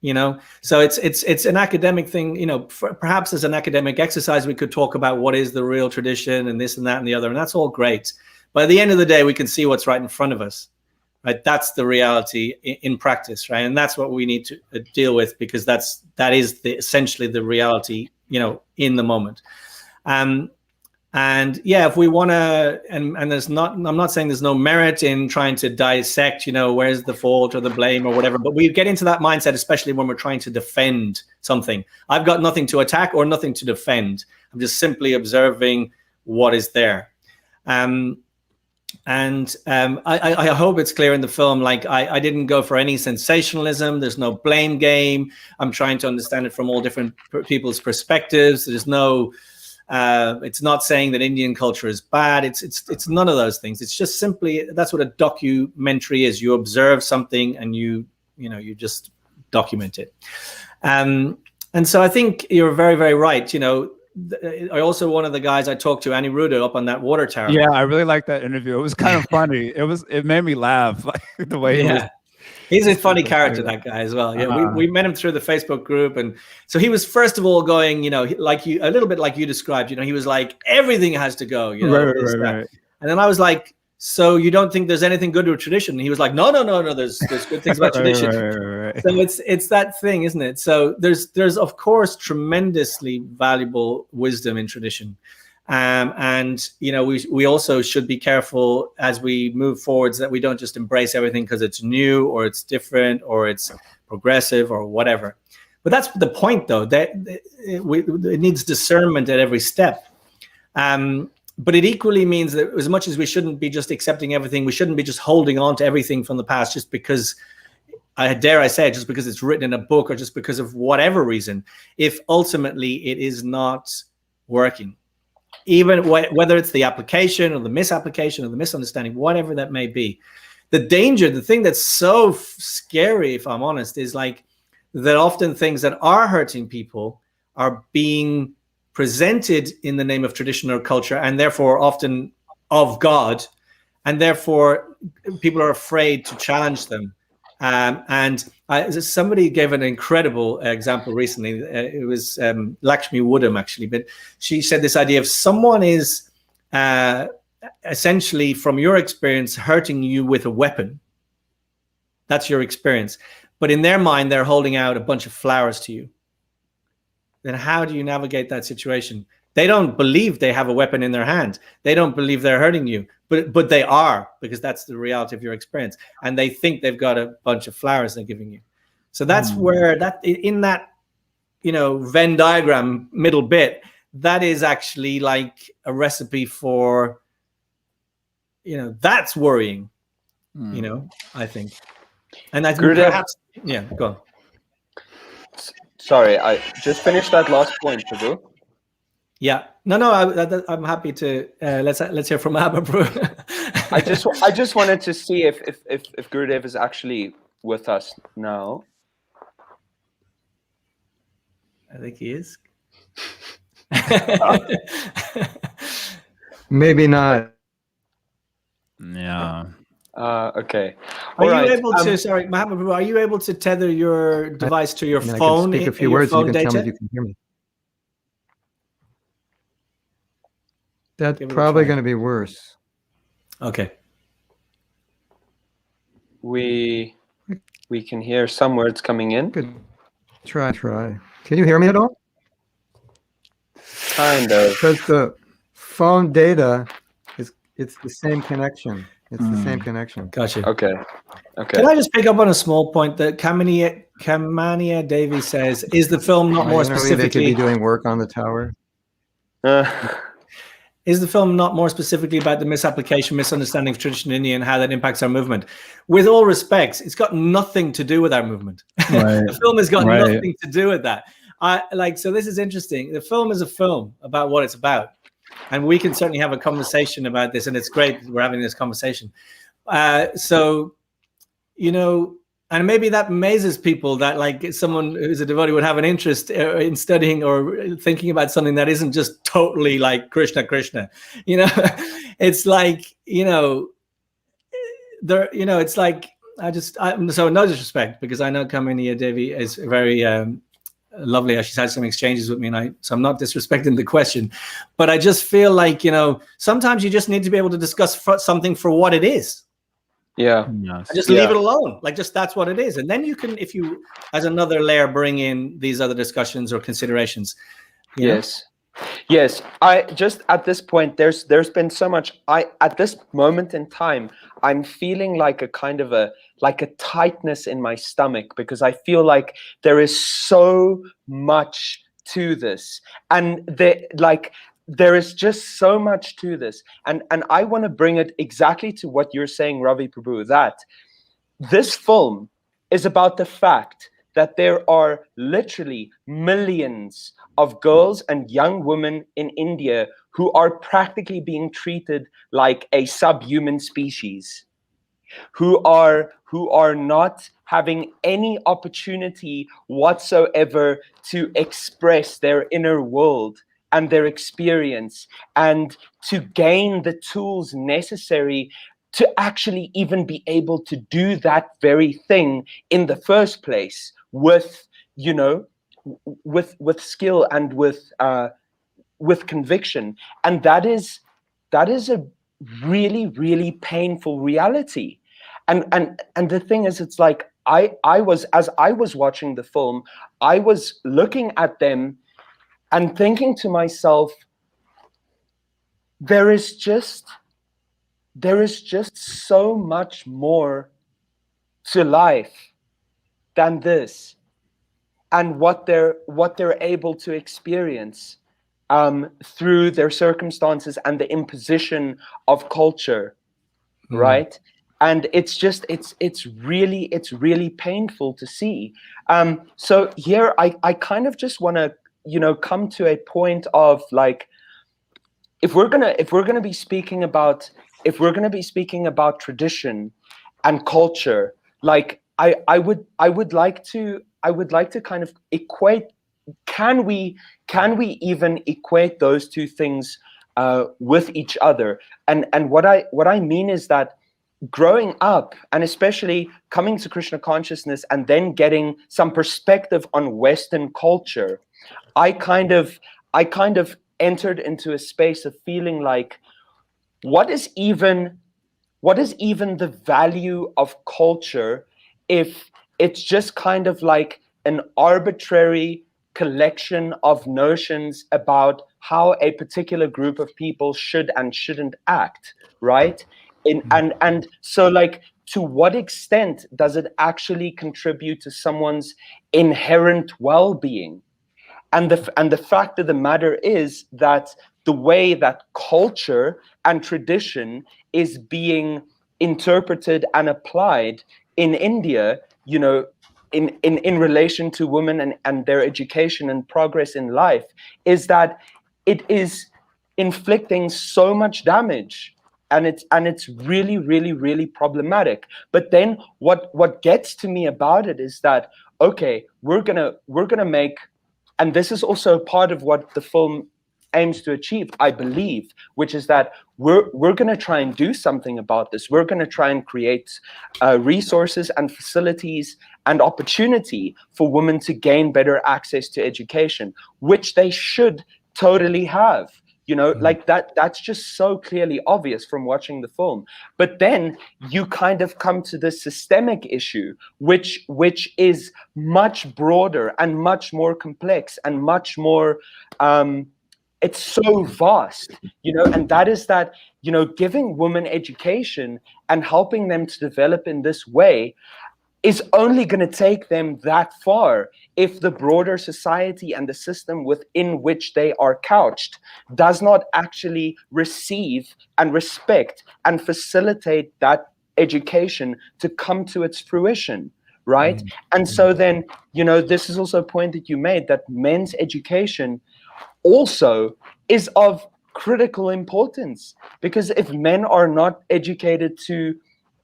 So it's an academic thing, perhaps as an academic exercise, we could talk about what is the real tradition and this and that and the other, and that's all great. But at the end of the day, we can see what's right in front of us. Right, that's the reality in practice, right, and that's what we need to deal with, because that is essentially the reality, in the moment. And if we want to, and I'm not saying there's no merit in trying to dissect, where's the fault or the blame or whatever, but we get into that mindset, especially when we're trying to defend something. I've got nothing to attack or nothing to defend. I'm just simply observing what is there. I hope it's clear in the film, like I didn't go for any sensationalism. There's no blame game. I'm trying to understand it from all different people's perspectives. There's no, it's not saying that Indian culture is bad. It's none of those things. It's just simply, that's what a documentary is. You observe something and you just document it. And so I think you're very, very right. I also, one of the guys I talked to, Annie Ruda, up on that water tower. Yeah, I really liked that interview. It was kind of funny. It made me laugh, like the way he was. He's a funny character, that guy as well. Yeah, we met him through the Facebook group, and so he was first of all going, like you, a little bit like you described. He was like, everything has to go. Right. And then I was like, so you don't think there's anything good to tradition? And he was like, no. There's good things about tradition. Right. So it's that thing, isn't it? So there's of course tremendously valuable wisdom in tradition, and we also should be careful as we move forwards that we don't just embrace everything because it's new or it's different or it's progressive or whatever. But that's the point, though. That it needs discernment at every step. But it equally means that as much as we shouldn't be just accepting everything, we shouldn't be just holding on to everything from the past just because, just because it's written in a book or just because of whatever reason, if ultimately it is not working. Even whether it's the application or the misapplication or the misunderstanding, whatever that may be. The thing that's so scary, if I'm honest, is like that often things that are hurting people are being presented in the name of tradition or culture, and therefore often of God, and therefore people are afraid to challenge them. Somebody gave an incredible example recently. It was Lakshmi Woodham, actually, but she said this idea of someone is essentially, from your experience, hurting you with a weapon. That's your experience. But in their mind, they're holding out a bunch of flowers to you. Then how do you navigate that situation? They don't believe they have a weapon in their hand. They don't believe they're hurting you, but they are, because that's the reality of your experience. And they think they've got a bunch of flowers they're giving you. So that's where that, in that, Venn diagram middle bit, that is actually like a recipe for, that's worrying, I think. And I think perhaps, go on. Sorry, I just finished that last point, Prabhu. Yeah, no, I'm happy to. Let's hear from Abba, bro. I just wanted to see if Gurudev is actually with us now. I think he is. Maybe not. Yeah. Okay. Are you able to? Sorry, Mahatma, are you able to tether your device to your phone? I can speak a few words. You can tell me if you can hear me. That's probably going to be worse. Okay. We can hear some words coming in. Good. Try. Can you hear me at all? Kind of. Because the phone data it's the same connection. It's the same connection. Gotcha. Okay. Can I just pick up on a small point that Kamini Kamania Davy says, is the film not more They could specifically be doing work on the tower. Is the film not more specifically about the misapplication, misunderstanding of traditional India and how that impacts our movement? With all respects, it's got nothing to do with our movement. Right. The film has got Right. nothing to do with that. So this is interesting. The film is a film about what it's about. And we can certainly have a conversation about this. And it's great that we're having this conversation. And maybe that amazes people that like someone who's a devotee would have an interest in studying or thinking about something that isn't just totally like Krishna. It's like, it's like, so no disrespect, because I know Kamini Devi is very lovely. She's had some exchanges with me, so I'm not disrespecting the question, but I just feel like, sometimes you just need to be able to discuss something for what it is. Yeah. Yes. Just leave it alone. Like, just that's what it is. And then you can, if you, as another layer, bring in these other discussions or considerations. Yes. Yes. I just, at this point, there's been so much, at this moment in time, I'm feeling like a kind of a tightness in my stomach, because I feel like there is so much to this. And there is just so much to this. And I want to bring it exactly to what you're saying, Ravi Prabhu, that this film is about the fact that there are literally millions of girls and young women in India who are practically being treated like a subhuman species, who are not having any opportunity whatsoever to express their inner world and their experience, and to gain the tools necessary to actually even be able to do that very thing in the first place, with skill and with conviction. And that is a really, really painful reality. And the thing is, it's like as I was watching the film, I was looking at them and thinking to myself, there is just so much more to life than this, and what they're able to experience through their circumstances and the imposition of culture, right? And it's really painful to see. So here I kind of just want to come to a point of like, if we're gonna be speaking about tradition and culture, like I would like to kind of equate. Can we even equate those two things with each other? And what I mean is that growing up, and especially coming to Krishna consciousness and then getting some perspective on Western culture, I kind of entered into a space of feeling like, what is even the value of culture if it's just kind of like an arbitrary collection of notions about how a particular group of people should and shouldn't act, right? And so, like, to what extent does it actually contribute to someone's inherent well-being? And the fact of the matter is that the way that culture and tradition is being interpreted and applied in India, in relation to women and their education and progress in life, is that it is inflicting so much damage. And it's really, really, really problematic. But then what gets to me about it is that, okay, we're gonna make, and this is also part of what the film aims to achieve, I believe, which is that we're gonna try and do something about this. We're gonna try and create resources and facilities and opportunity for women to gain better access to education, which they should totally have. Like that's just so clearly obvious from watching the film. But then you kind of come to this systemic issue, which is much broader and much more complex and much more, it's so vast, and that is that, giving women education and helping them to develop in this way is only going to take them that far if the broader society and the system within which they are couched does not actually receive and respect and facilitate that education to come to its fruition, right? And so then, this is also a point that you made, that men's education also is of critical importance, because if men are not educated to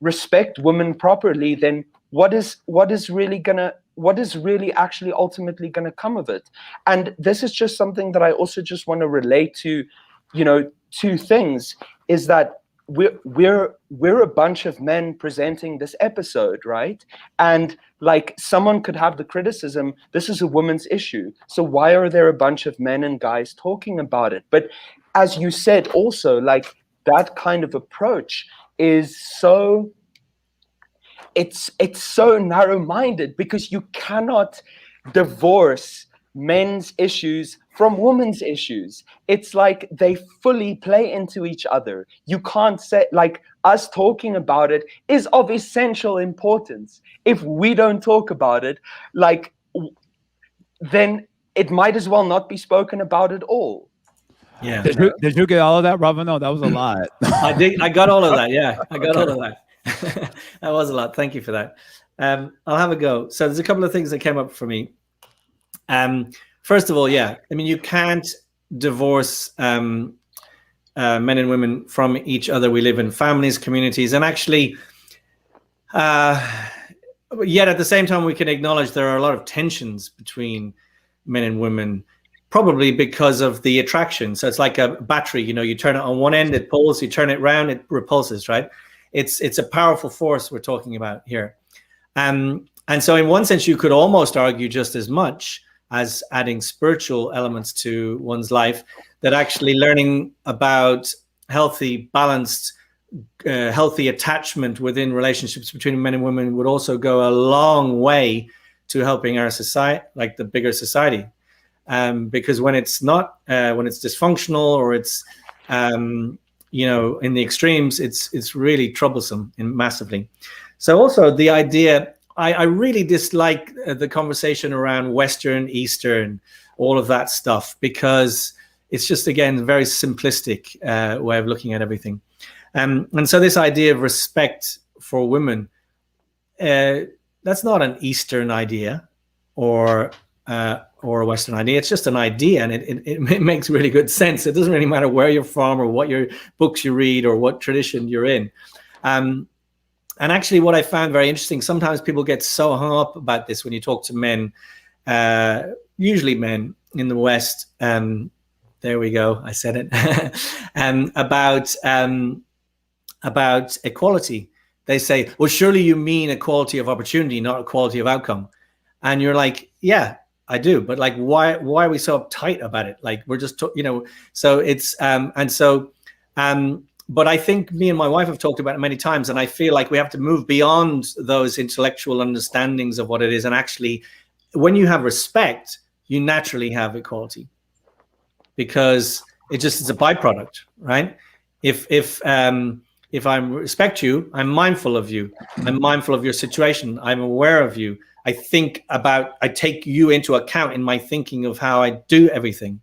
respect women properly, then what is really actually ultimately gonna come of it? And this is just something that I also just want to relate to, two things, is that we're a bunch of men presenting this episode, right? And like, someone could have the criticism, this is a woman's issue, so why are there a bunch of men and guys talking about it? But as you said also, like, that kind of approach is so, it's so narrow-minded, because you cannot divorce men's issues from women's issues. It's like they fully play into each other. You can't say, like, us talking about it is of essential importance. If we don't talk about it, like, then it might as well not be spoken about at all. Yeah. Did you get all of that, Ravinol? That was a lot. I did. I got all of that. Yeah, I got all of that. That was a lot. Thank you for that. I'll have a go. So there's a couple of things that came up for me. First of all, yeah, I mean, you can't divorce men and women from each other. We live in families, communities, and actually, yet at the same time, we can acknowledge there are a lot of tensions between men and women, probably because of the attraction. So it's like a battery, you turn it on one end, it pulls, you turn it round, it repulses, right? It's a powerful force we're talking about here. And so in one sense, you could almost argue just as much as adding spiritual elements to one's life, that actually learning about healthy, balanced, healthy attachment within relationships between men and women would also go a long way to helping our society, like the bigger society. Because when it's not, when it's dysfunctional, or it's, in the extremes, it's really troublesome and massively. So also the idea, I really dislike the conversation around Western, Eastern, all of that stuff, because it's just, again, a very simplistic way of looking at everything. And so this idea of respect for women, that's not an Eastern idea or a Western idea. It's just an idea, and it makes really good sense. It doesn't really matter where you're from or what your books you read or what tradition you're in. And actually, what I found very interesting, sometimes people get so hung up about this when you talk to men, usually men in the West. There we go, I said it. About equality. They say, well, surely you mean equality of opportunity, not equality of outcome. And you're like, yeah, I do. But like, why are we so uptight about it? Like, we're just, so it's, but I think me and my wife have talked about it many times, and I feel like we have to move beyond those intellectual understandings of what it is. And actually, when you have respect, you naturally have equality, because it's a byproduct, right? If I respect you, I'm mindful of you. I'm mindful of your situation. I'm aware of you. I take you into account in my thinking of how I do everything.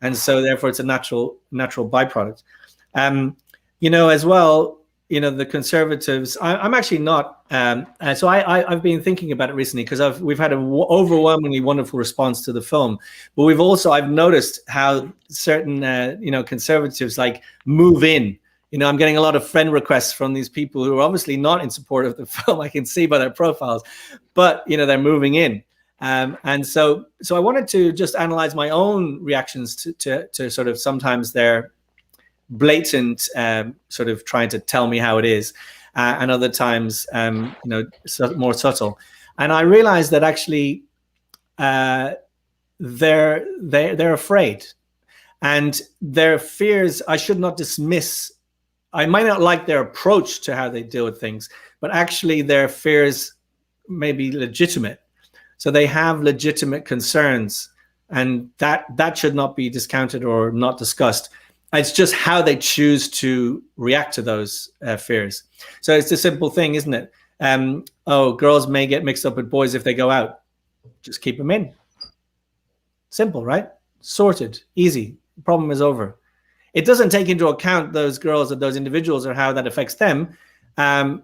And so therefore it's a natural byproduct. As well, the conservatives, I'm actually not, so I've been thinking about it recently, because we've had an overwhelmingly wonderful response to the film, but I've noticed how certain, conservatives like move in. I'm getting a lot of friend requests from these people who are obviously not in support of the film. I can see by their profiles, but they're moving in. And so I wanted to just analyze my own reactions to sort of sometimes their blatant sort of trying to tell me how it is, and other times more subtle. And I realized that actually they're afraid, and their fears I should not dismiss. I might not like their approach to how they deal with things, but actually their fears may be legitimate. So they have legitimate concerns, and that should not be discounted or not discussed. It's just how they choose to react to those fears. So it's a simple thing, isn't it? Oh, girls may get mixed up with boys if they go out. Just keep them in. Simple, right? Sorted, easy. Problem is over. It doesn't take into account those girls or those individuals or how that affects them. And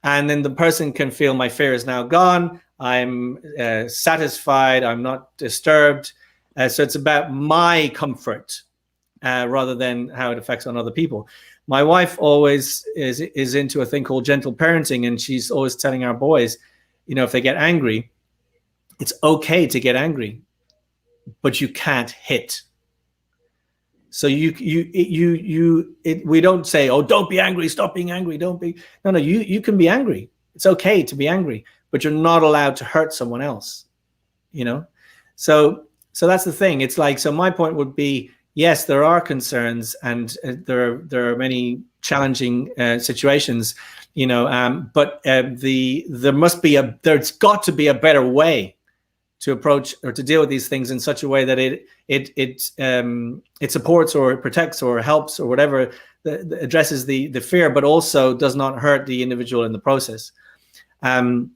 then the person can feel my fear is now gone. I'm satisfied. I'm not disturbed. So it's about my comfort rather than how it affects on other people. My wife always is into a thing called gentle parenting, and she's always telling our boys, if they get angry, it's okay to get angry, but you can't hit. So we don't say, oh, don't be angry, stop being angry, don't be. No, you can be angry. It's okay to be angry, but you're not allowed to hurt someone else, So that's the thing. It's like, so my point would be, yes, there are concerns and there are many challenging situations, but there's got to be a better way to approach or to deal with these things in such a way that it supports or it protects or helps or whatever, addresses the fear, but also does not hurt the individual in the process. And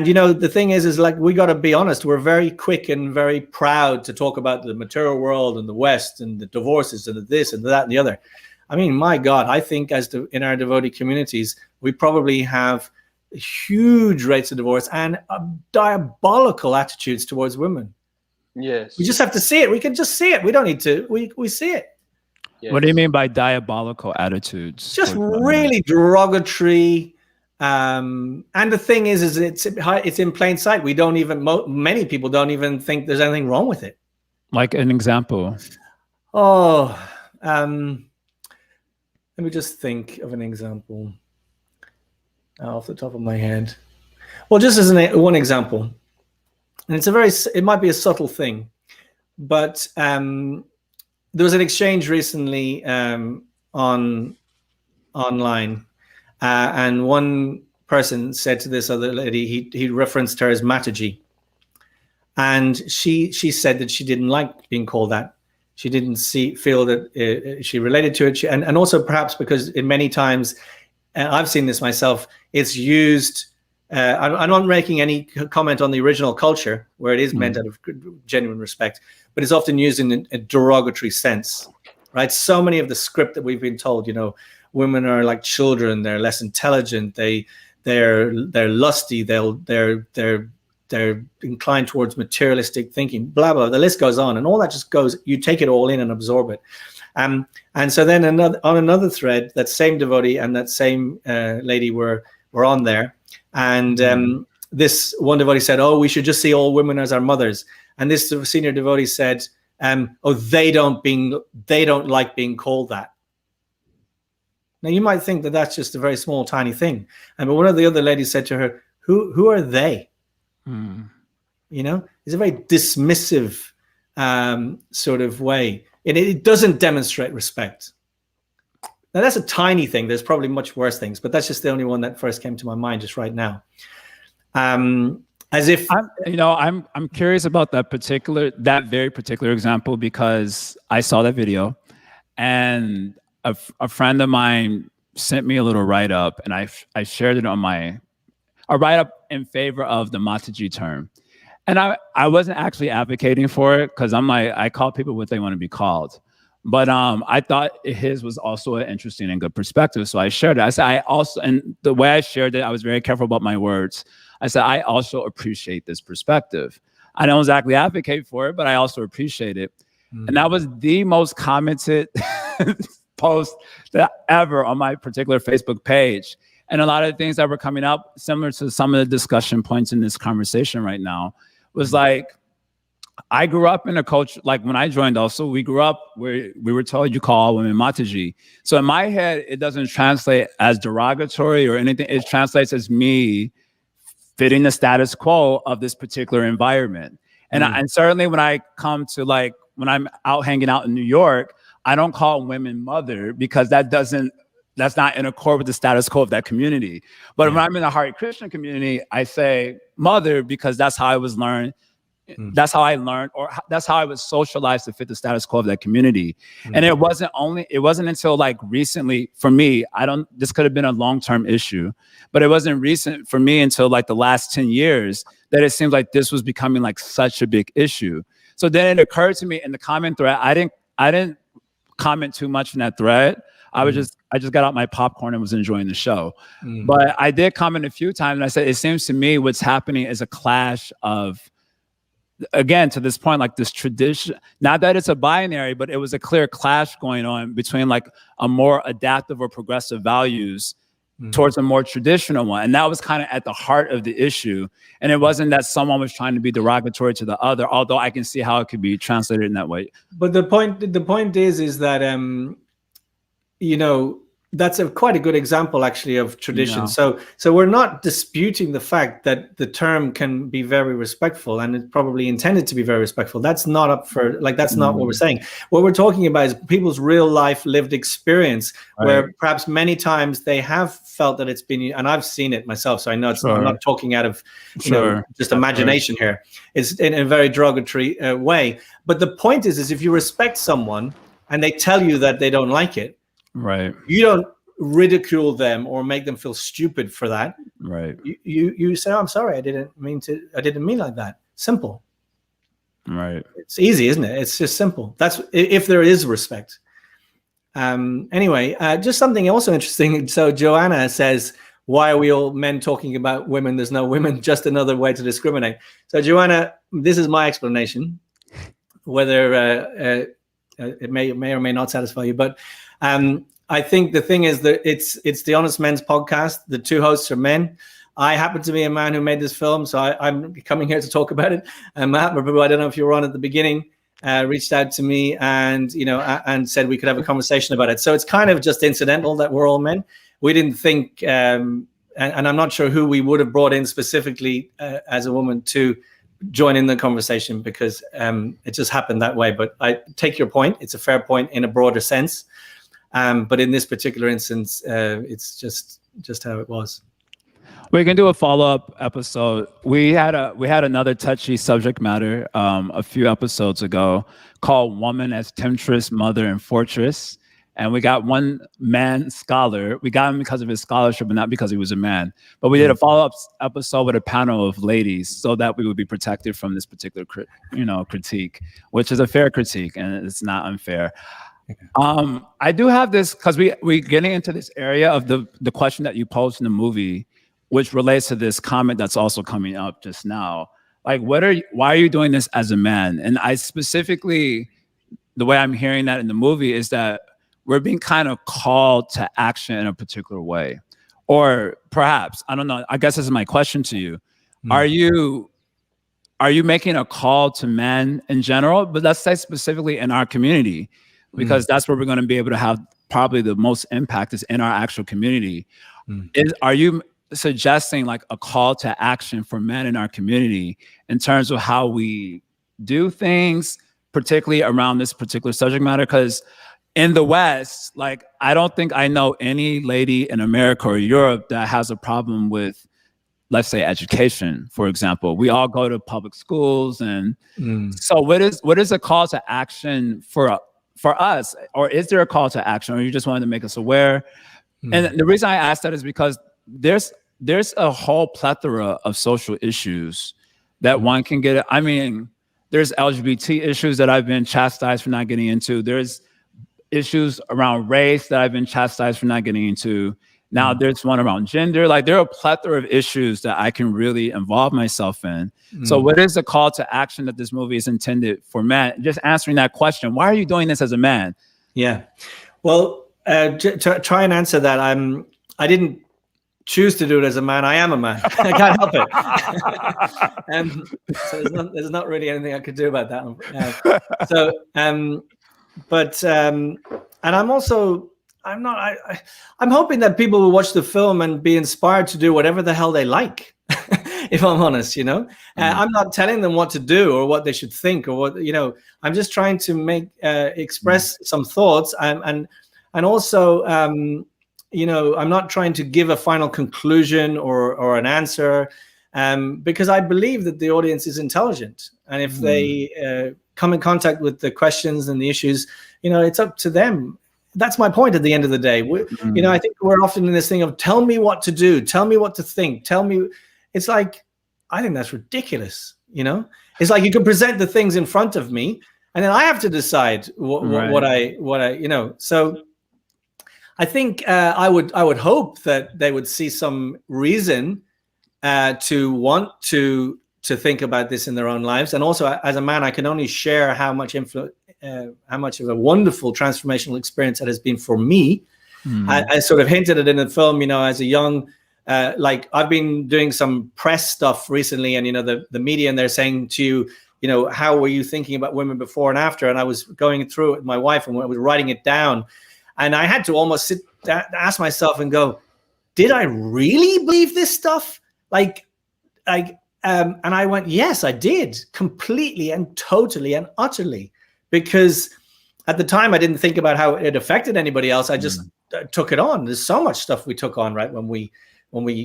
the thing is like, we got to be honest. We're very quick and very proud to talk about the material world and the West and the divorces and the this and that and the other. I mean, my God, I think in our devotee communities, we probably have huge rates of divorce and diabolical attitudes towards women. Yes. We just have to see it. We can just see it. We don't need to. We see it. Yes. What do you mean by diabolical attitudes? Just really derogatory. And the thing is it's in plain sight. We don't even, many people don't even think there's anything wrong with it. Like an example. Oh, let me just think of an example off the top of my head. Well, just as one example, and it might be a subtle thing, but there was an exchange recently online. And one person said to this other lady, he referenced her as Mataji. And she said that she didn't like being called that. She didn't feel that she related to it. And also perhaps because in many times, I've seen this myself, it's used, I'm not making any comment on the original culture where it is meant out of genuine respect, but it's often used in a derogatory sense, right? So many of the script that we've been told, women are like children. They're less intelligent. They're lusty. They're inclined towards materialistic thinking. Blah blah. The list goes on, and all that just goes. You take it all in and absorb it. And so then on another thread, that same devotee and that same lady were on there, and this one devotee said, "Oh, we should just see all women as our mothers." And this senior devotee said, "Oh, they don't like being called that." Now, you might think that that's just a very small, tiny thing. But one of the other ladies said to her, who are they? It's a very dismissive sort of way. It doesn't demonstrate respect. Now, that's a tiny thing. There's probably much worse things, but that's just the only one that first came to my mind just right now. As if I'm curious about that very particular example, because I saw that video and a friend of mine sent me a little write-up, and I shared it on a write-up in favor of the Mataji term. And I wasn't actually advocating for it, because I'm like, I call people what they want to be called. But I thought his was also an interesting and good perspective. So I shared it. I said, and the way I shared it, I was very careful about my words. I said, I also appreciate this perspective. I don't exactly advocate for it, but I also appreciate it. And that was the most commented post that ever on my particular Facebook page. And a lot of the things that were coming up, similar to some of the discussion points in this conversation right now, was like, I grew up in a culture, like when I joined also, we grew up where we were told you call all women Mataji. So in my head, it doesn't translate as derogatory or anything. It translates as me fitting the status quo of this particular environment. And, and certainly when I come to when I'm out hanging out in New York, I don't call women mother, because that's not in accord with the status quo of that community. But when I'm in a Hare Krishna community, I say mother, because that's how I was learned That's how I learned, or that's how I was socialized to fit the status quo of that community. And it wasn't until like recently for me, this could have been a long-term issue, but it wasn't recent for me until like the last 10 years that it seems like this was becoming like such a big issue. So then it occurred to me in the comment thread, I didn't comment too much in that thread. I just got out my popcorn and was enjoying the show. But I did comment a few times and I said, it seems to me what's happening is a clash of, again, to this point, like this tradition, not that it's a binary, but it was a clear clash going on between like a more adaptive or progressive values towards a more traditional one. And that was kind of at the heart of the issue. And it wasn't that someone was trying to be derogatory to the other, although I can see how it could be translated in that way. But the point is that, you know, that's quite a good example actually of tradition. Yeah. So we're not disputing the fact that the term can be very respectful and it's probably intended to be very respectful. That's not up for, like, that's not what we're saying. What we're talking about is people's real life lived experience, where perhaps many times they have felt that it's been, and I've seen it myself, so I know it's, I'm not talking out of you know, just imagination here. It's in a very derogatory way. But the point is if you respect someone and they tell you that they don't like it, you don't ridicule them or make them feel stupid for that. You say, oh, I'm sorry, I didn't mean like that. Simple. It's easy, isn't it? It's just simple. That's if there is respect. Anyway, just something also interesting. So Joanna says, why are we all men talking about women? There's no women, just another way to discriminate. So Joanna, this is my explanation, whether it may or may not satisfy you, but I think the thing is that it's the Honest Men's podcast. The two hosts are men. I happen to be a man who made this film, so I'm coming here to talk about it. And Mahatma, I don't know if you were on at the beginning, reached out to me and, you know, and said we could have a conversation about it. So it's kind of just incidental that we're all men. We didn't think, and I'm not sure who we would have brought in specifically as a woman to join in the conversation, because it just happened that way. But I take your point. It's a fair point in a broader sense. But in this particular instance, it's just how it was. We can do a follow-up episode. We had another touchy subject matter a few episodes ago called "Woman as Temptress, Mother, and Fortress," and we got one man scholar. We got him because of his scholarship, but not because he was a man. But we did a follow-up episode with a panel of ladies, so that we would be protected from this particular, critique, which is a fair critique and it's not unfair. I do have this because we getting into this area of the question that you posed in the movie, which relates to this comment that's also coming up just now. Like, why are you doing this as a man? And I specifically, the way I'm hearing that in the movie is that we're being kind of called to action in a particular way. Or perhaps, I don't know, I guess this is my question to you. Are you making a call to men in general? But let's say specifically in our community, because that's where we're going to be able to have probably the most impact is in our actual community. Are you suggesting like a call to action for men in our community in terms of how we do things, particularly around this particular subject matter? Because in the West, like, I don't think I know any lady in America or Europe that has a problem with, let's say, education, for example. We all go to public schools. And so what is a call to action for us? Or is there a call to action, or you just wanted to make us aware? And the reason I ask that is because there's a whole plethora of social issues that one can get. I mean, there's LGBT issues that I've been chastised for not getting into. There's issues around race that I've been chastised for not getting into. Now there's one around gender. Like, there are a plethora of issues that I can really involve myself in. So what is the call to action that this movie is intended for men? Just answering that question. Why are you doing this as a man? Yeah. Well, to try and answer that, I didn't choose to do it as a man. I am a man. I can't help it. So there's not really anything I could do about that. And I'm also, I'm hoping that people will watch the film and be inspired to do whatever the hell they like. If I'm honest, I'm not telling them what to do or what they should think or what, I'm just trying to express some thoughts and also, I'm not trying to give a final conclusion or an answer. because I believe that the audience is intelligent, and if they come in contact with the questions and the issues, it's up to them. That's my point at the end of the day. I think we're often in this thing of tell me what to do, tell me what to think, tell me. It's like, I think that's ridiculous. It's like you can present the things in front of me, and then I have to decide what I. So I think I would hope that they would see some reason to want to think about this in their own lives. And also, as a man, I can only share how much of a wonderful transformational experience it has been for me. I sort of hinted at it in the film, as a young, like I've been doing some press stuff recently, and the media, and they're saying to you, how were you thinking about women before and after? And I was going through it with my wife, and I was writing it down, and I had to almost ask myself and go, did I really believe this stuff? And I went, yes, I did, completely and totally and utterly, because at the time I didn't think about how it affected anybody else. I just took it on. There's so much stuff we took on, right? When we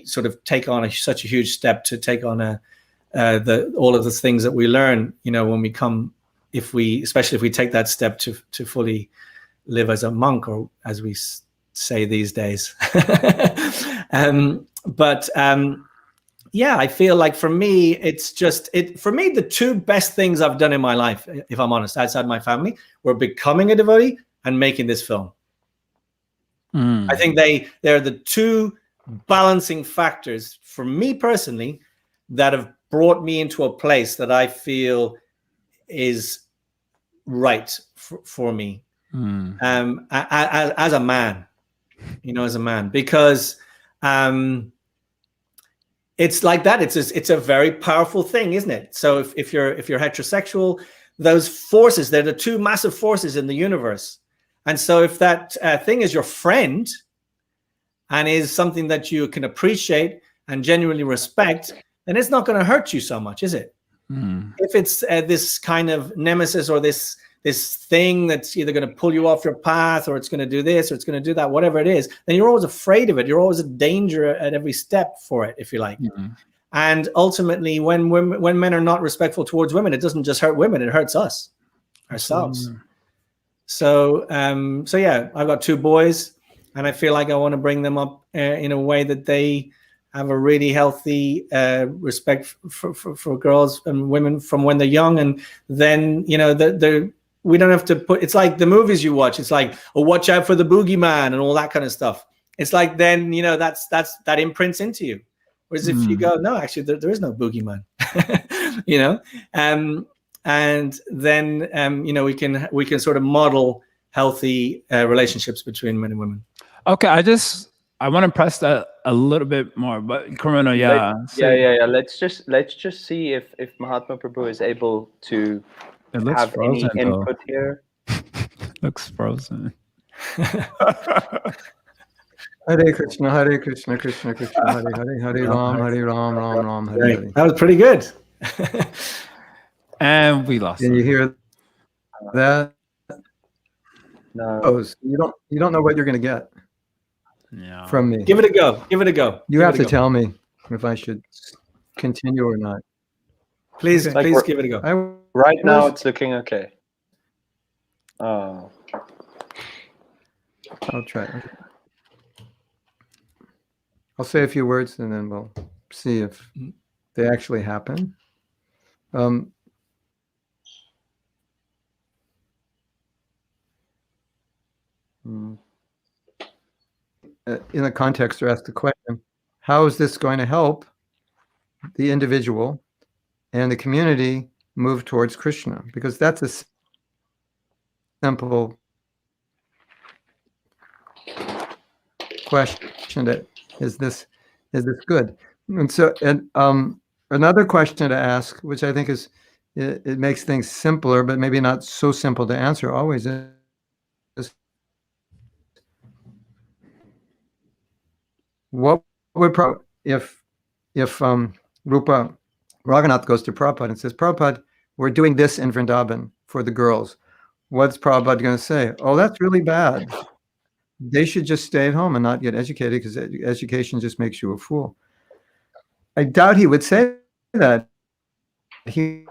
sort of take on such a huge step to take on all of the things that we learn, when we come, especially if we take that step to fully live as a monk, or as we say these days. Yeah, I feel like for me, the two best things I've done in my life, if I'm honest, outside my family, were becoming a devotee and making this film. I think they're the two balancing factors for me personally that have brought me into a place that I feel is right for me as a man, because it's like that. It's a very powerful thing, isn't it? So if you're heterosexual, those forces, they're the two massive forces in the universe. And so if that thing is your friend and is something that you can appreciate and genuinely respect, then it's not going to hurt you so much, is it? If it's this kind of nemesis, or this thing that's either going to pull you off your path, or it's going to do this, or it's going to do that, whatever it is, then you're always afraid of it. You're always a danger at every step for it, if you like. And ultimately, when men are not respectful towards women, it doesn't just hurt women, it hurts us, ourselves. So yeah, I've got two boys, and I feel like I want to bring them up in a way that they have a really healthy respect for girls and women from when they're young. And then, we don't have to it's like the movies you watch. It's like, oh, watch out for the boogeyman and all that kind of stuff. It's like, then, that imprints into you. Whereas if you go, no, actually, there is no boogeyman, and then, we can sort of model healthy relationships between men and women. Okay, I want to press that a little bit more, but Corona, yeah. Let's just see if Mahatma Prabhu is able to have frozen, any input here. Looks frozen. Hare Krishna, Krishna Krishna, Hare Hare, Hare Ram, Ram Ram, Hare Hare. That was pretty good. And we lost. Can you hear that? No. Oh, so you don't know what you're going to get from me. Give it a go. You have to tell me if I should continue or not. Please give it a go. Right now, it's looking okay. Oh. I'll try. I'll say a few words, and then we'll see if they actually happen. In the context, or ask the question, how is this going to help the individual and the community move towards Krishna? Because that's a simple question. That is this good? And so, another question to ask, which I think it makes things simpler, but maybe not so simple to answer always, is what would if Rupa Raghunath goes to Prabhupada and says, Prabhupada, we're doing this in Vrindavan for the girls. What's Prabhupada going to say? Oh, that's really bad. They should just stay at home and not get educated, because education just makes you a fool. I doubt he would say that. He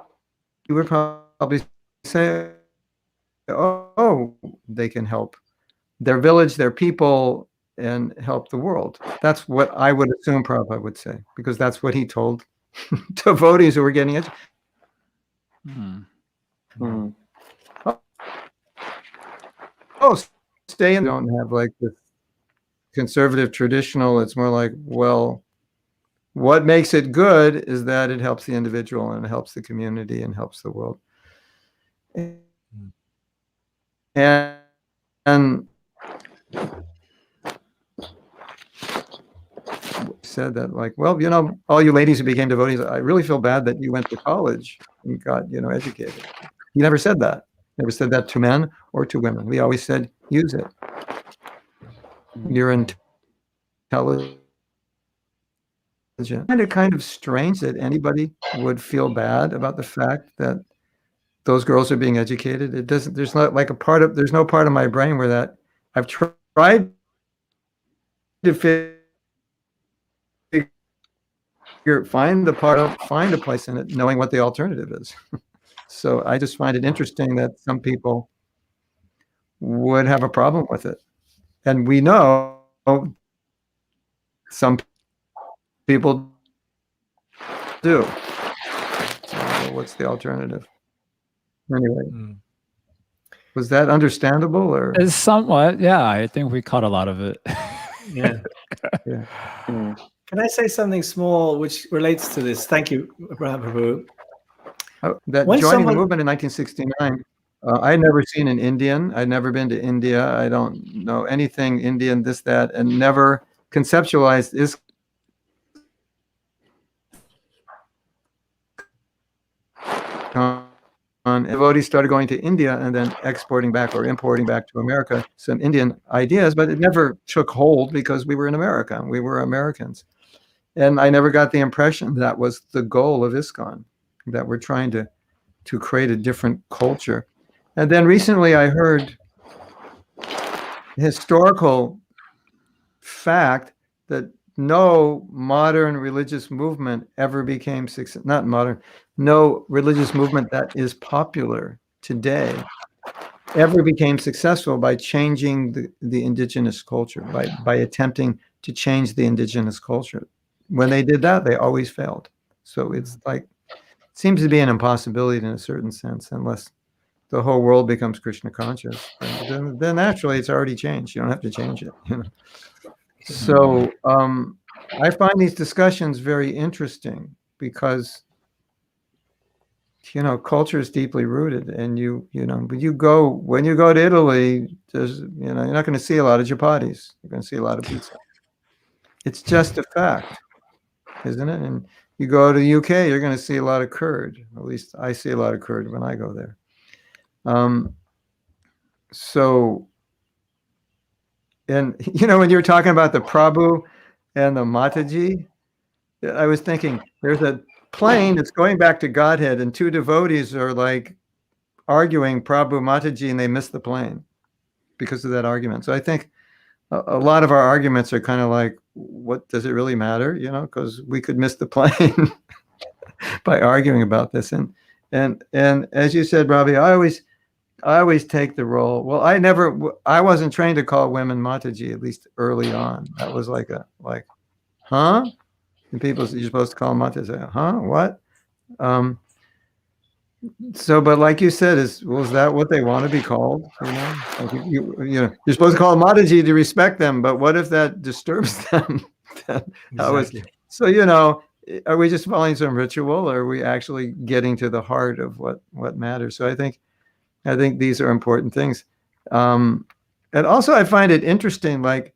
would probably say, oh, they can help their village, their people, and help the world. That's what I would assume Prabhupada would say, because that's what he told devotees who were getting educated. Oh, stay in. Don't have like this conservative traditional. It's more like, well, what makes it good is that it helps the individual and it helps the community and helps the world. And said that, like, well, you know, all you ladies who became devotees, I really feel bad that you went to college and got, you know, educated. He never said that. Never said that to men or to women. We always said, use it. You're intelligent. I find it kind of strange that anybody would feel bad about the fact that those girls are being educated. It doesn't, there's not like there's no part of my brain where that I've tried to find a place in it, knowing what the alternative is. So I just find it interesting that some people would have a problem with it. And we know some people do. So what's the alternative? Anyway, was that understandable or? It's somewhat, yeah. I think we caught a lot of it. Yeah. Yeah. Can I say something small which relates to this? Thank you, Prabhu. That When joining the someone- movement in 1969, I'd never seen an Indian. I'd never been to India. I don't know anything Indian, this, that, and never conceptualized is. Devotees started going to India and then exporting back or importing back to America some Indian ideas, but it never took hold because we were in America. We were Americans. And I never got the impression that was the goal of ISKCON, that we're trying to create a different culture. And then recently I heard historical fact that no modern religious movement ever became successful. Not modern, no religious movement that is popular today ever became successful by changing the indigenous culture, by attempting to change the indigenous culture. When they did that, they always failed. So it's like, seems to be an impossibility in a certain sense, unless the whole world becomes Krishna conscious. Then naturally it's already changed. You don't have to change it. You know? So I find these discussions very interesting because, you know, culture is deeply rooted, and when you go to Italy, there's, you know, you're not going to see a lot of chapatis. You're going to see a lot of pizza. It's just a fact, isn't it? And you go to the UK, you're going to see a lot of curd. At least I see a lot of curd when I go there. So, and you know, when you were talking about the Prabhu and the Mataji, I was thinking there's a plane that's going back to Godhead, and two devotees are like arguing Prabhu Mataji, and they miss the plane because of that argument. So I think a lot of our arguments are kind of like, what does it really matter? You know, because we could miss the plane by arguing about this. And as you said, Ravi, I always take the role. Well, I wasn't trained to call women Mataji, at least early on. That was like, huh? And people, you're supposed to call them Mataji. Huh? What? So, but like you said, is that what they want to be called? You know, like you're supposed to call them Mataji to respect them, but what if that disturbs them? Exactly. So, you know, are we just following some ritual, or are we actually getting to the heart of what matters? So I think these are important things. And also I find it interesting, like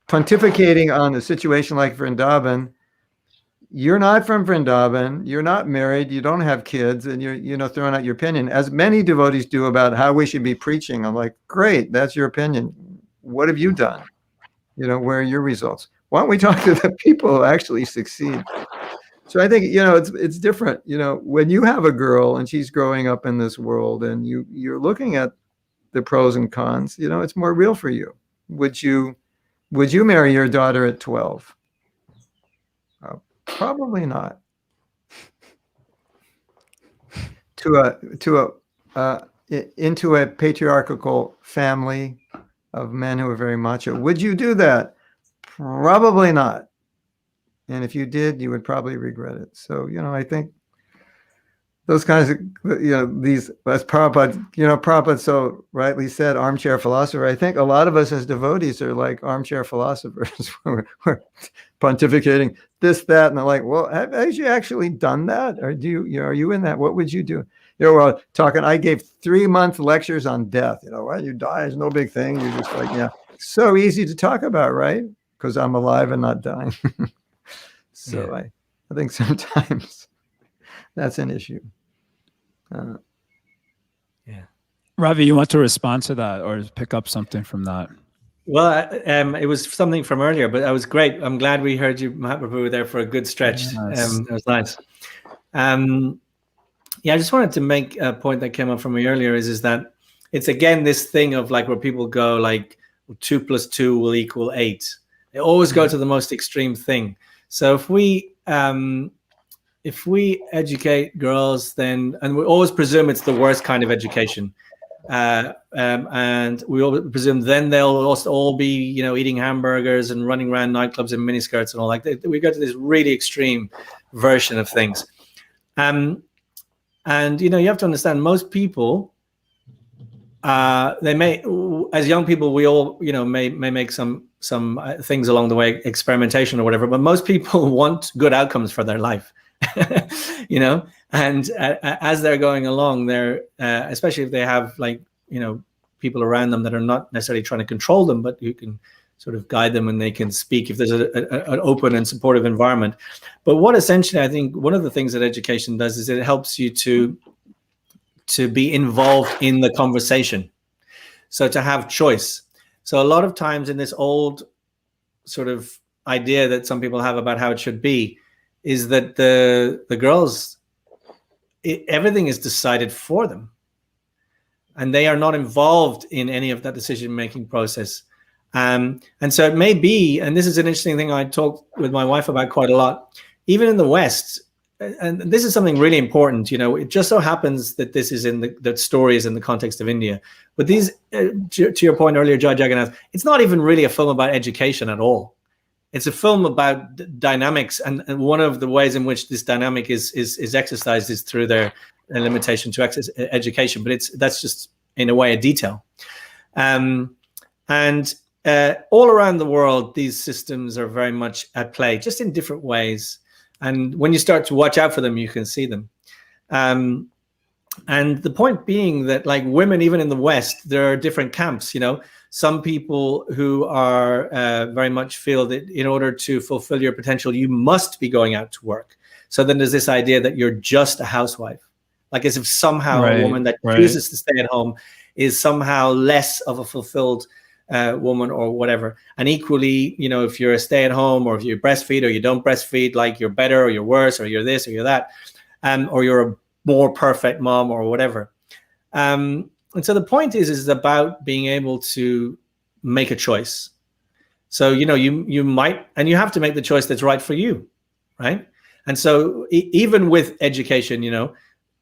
pontificating on a situation like Vrindavan. You're not from Vrindavan, you're not married, you don't have kids, and you're throwing out your opinion, as many devotees do, about how we should be preaching. I'm like, great, that's your opinion. What have you done? You know, where are your results? Why don't we talk to the people who actually succeed? So I think, you know, it's different. You know, when you have a girl and she's growing up in this world and you're looking at the pros and cons, you know, it's more real for you. Would you marry your daughter at 12? Probably not. Into a patriarchal family of men who are very macho. Would you do that? Probably not. And if you did, you would probably regret it. So, I think those kinds of, these, as Prabhupada so rightly said, armchair philosopher. I think a lot of us as devotees are like armchair philosophers. We're pontificating this, that, and they're like, well, have you actually done that? Or are you in that? What would you do? We're talking, I gave 3-month lectures on death. Well, you die is no big thing. You're just like, so easy to talk about, right? Because I'm alive and not dying. So I think sometimes that's an issue. Ravi, you want to respond to that or pick up something from that? Well, it was something from earlier, but that was great. I'm glad we heard you, Mahatma, there for a good stretch. Yes. That was nice. I just wanted to make a point that came up from me earlier is that it's again this thing of like where people go like 2 + 2 will equal 8. They always go to the most extreme thing. So if we educate girls, and we always presume it's the worst kind of education, and we all presume then they'll also all be eating hamburgers and running around nightclubs in miniskirts and all like that. We go to this really extreme version of things. And you have to understand, most people, they may, as young people, we all may make some things along the way, experimentation or whatever, but most people want good outcomes for their life. And as they're going along, they're especially if they have people around them that are not necessarily trying to control them, but you can sort of guide them and they can speak if there's an open and supportive environment. But what essentially I think one of the things that education does is it helps you to be involved in the conversation. So to have choice. So a lot of times in this old sort of idea that some people have about how it should be is that the girls, everything is decided for them. And they are not involved in any of that decision-making process. And so it may be, and this is an interesting thing I talk with my wife about quite a lot, even in the West, and this is something really important, it just so happens that this is that story is in the context of India. But these, to your point earlier, Jai Jagannath, it's not even really a film about education at all. It's a film about dynamics, and one of the ways in which this dynamic is exercised is through their limitation to education. But that's just in a way a detail. And all around the world, these systems are very much at play, just in different ways. And when you start to watch out for them, you can see them. And the point being that, like women, even in the West, there are different camps. Some people who are very much feel that in order to fulfill your potential, you must be going out to work. So then there's this idea that you're just a housewife, like as if somehow a woman that chooses to stay at home is somehow less of a fulfilled woman or whatever. And equally, if you're a stay-at-home or if you breastfeed or you don't breastfeed, like you're better or you're worse or you're this or you're that, or you're a more perfect mom or whatever. And so the point is about being able to make a choice. So you might, and you have to make the choice that's right for you, right? And so even with education,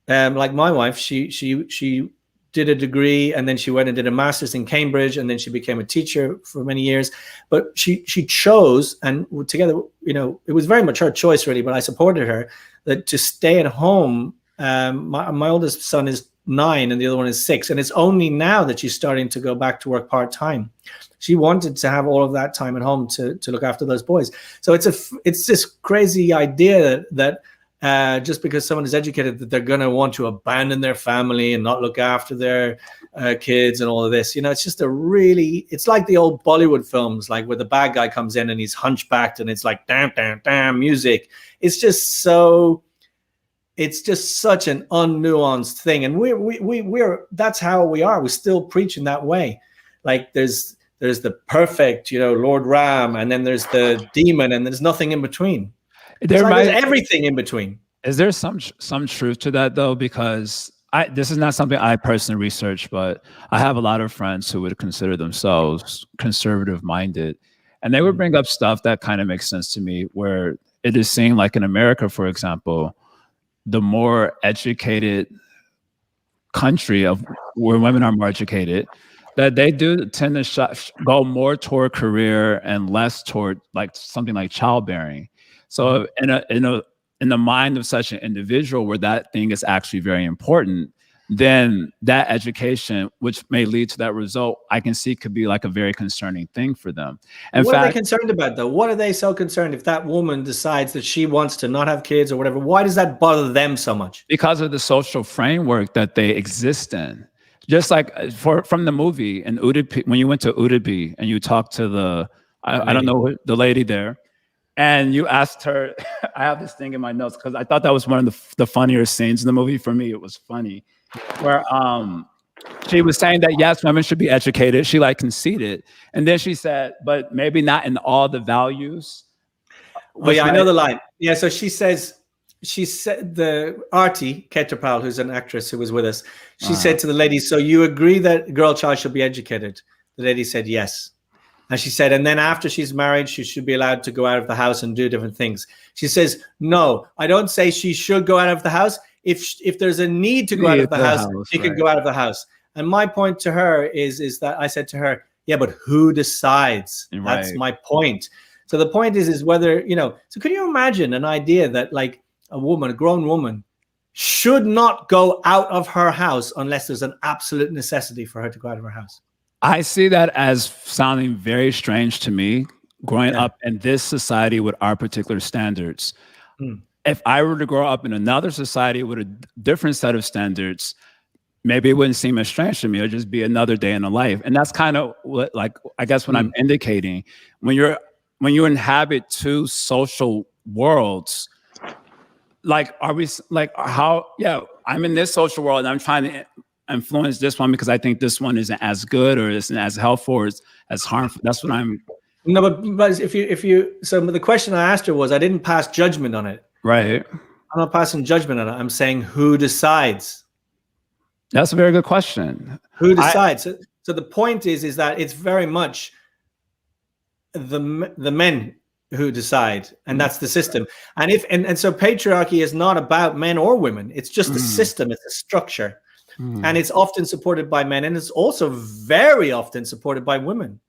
like my wife, she did a degree and then she went and did a master's in Cambridge and then she became a teacher for many years. But she chose, and together, it was very much her choice really, but I supported her, that to stay at home. My oldest son is 9 and the other one is 6. And it's only now that she's starting to go back to work part-time. She wanted to have all of that time at home to look after those boys. So it's this crazy idea that just because someone is educated that they're going to want to abandon their family and not look after their kids and all of this. It's just it's like the old Bollywood films, like where the bad guy comes in and he's hunchbacked and it's like, damn, damn, damn music. It's just such an unnuanced thing. And we're that's how we are. We still preach in that way. Like there's the perfect, Lord Ram, and then there's the demon, and there's nothing in between. There's everything in between. Is there some truth to that though? Because this is not something I personally researched, but I have a lot of friends who would consider themselves conservative minded, and they would bring up stuff that kind of makes sense to me, where it is seen, like in America, for example, the more educated country of where women are more educated, that they do tend to go more toward career and less toward like something like childbearing. So in the mind of such an individual where that thing is actually very important, then that education, which may lead to that result, I can see could be like a very concerning thing for them. In What are they fact, concerned about, though? What are they so concerned if that woman decides that she wants to not have kids or whatever? Why does that bother them so much? because of the social framework that they exist in. Just like from the movie in Udupi, when you went to Udupi and you talked to the, I don't know, the lady there, and you asked her, I have this thing in my notes because I thought that was one of the funnier scenes in the movie. For me, it was funny, where she was saying that yes, women should be educated. She like conceded, and then she said, but maybe not in all the values. Oh yeah, I know the line. Yeah, so she said the Arti Ketrapal, who's an actress who was with us, she said to the lady, so you agree that a girl child should be educated? The lady said yes. And she said, and then after she's married, she should be allowed to go out of the house and do different things. She says, no, I don't say she should go out of the house. If there's a need to go out of the house, she can go out of the house. And my point to her is that I said to her, yeah, but who decides? Right. That's my point. So the point is whether, so can you imagine an idea that like a grown woman should not go out of her house unless there's an absolute necessity for her to go out of her house? I see that as sounding very strange to me, growing up in this society with our particular standards. If I were to grow up in another society with a different set of standards, maybe it wouldn't seem as strange to me. It would just be another day in the life. And that's kind of what, like, I guess what I'm indicating. When you inhabit two social worlds, like, I'm in this social world and I'm trying to influence this one because I think this one isn't as good or isn't as helpful or as harmful. That's what I'm. No, but so the question I asked her was, I didn't pass judgment on it. Right. I'm not passing judgment on it. I'm saying who decides? That's a very good question. Who decides? So the point is that it's very much the men who decide, and that's the system. And so patriarchy is not about men or women. It's just a system. It's a structure. And it's often supported by men, and it's also very often supported by women,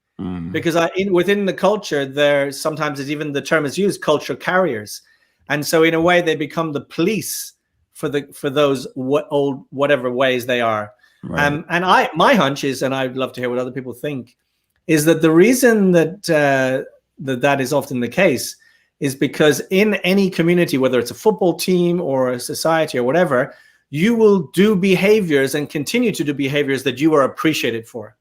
because within the culture, sometimes even the term is used, culture carriers, and so in a way they become the police for those whatever ways they are. Right. And my hunch is, and I'd love to hear what other people think, is that the reason that that is often the case is because in any community, whether it's a football team or a society or whatever, you will do behaviors and continue to do behaviors that you are appreciated for.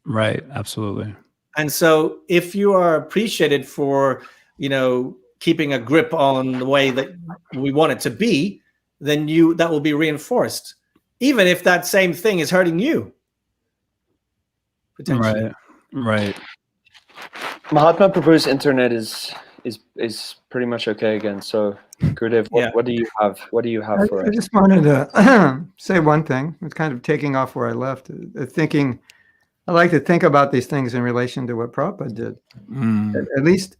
Right, absolutely. And so if you are appreciated for, keeping a grip on the way that we want it to be, then that will be reinforced, even if that same thing is hurting you. Potentially. Right. Mahatma proposed internet is pretty much okay again. So, Gurudev, what do you have? What do you have for us? I just wanted to say one thing. It's kind of taking off where I left. I like to think about these things in relation to what Prabhupada did. At least,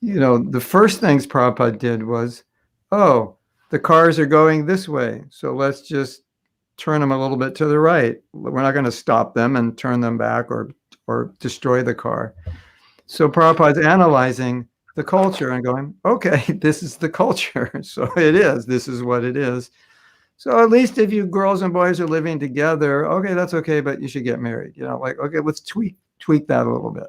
the first things Prabhupada did was, the cars are going this way, so let's just turn them a little bit to the right. We're not going to stop them and turn them back or destroy the car. So Prabhupada's analyzing the culture and going, okay, this is the culture. So it is. This is what it is. So at least if you girls and boys are living together, okay, that's okay, but you should get married. Okay, let's tweak that a little bit.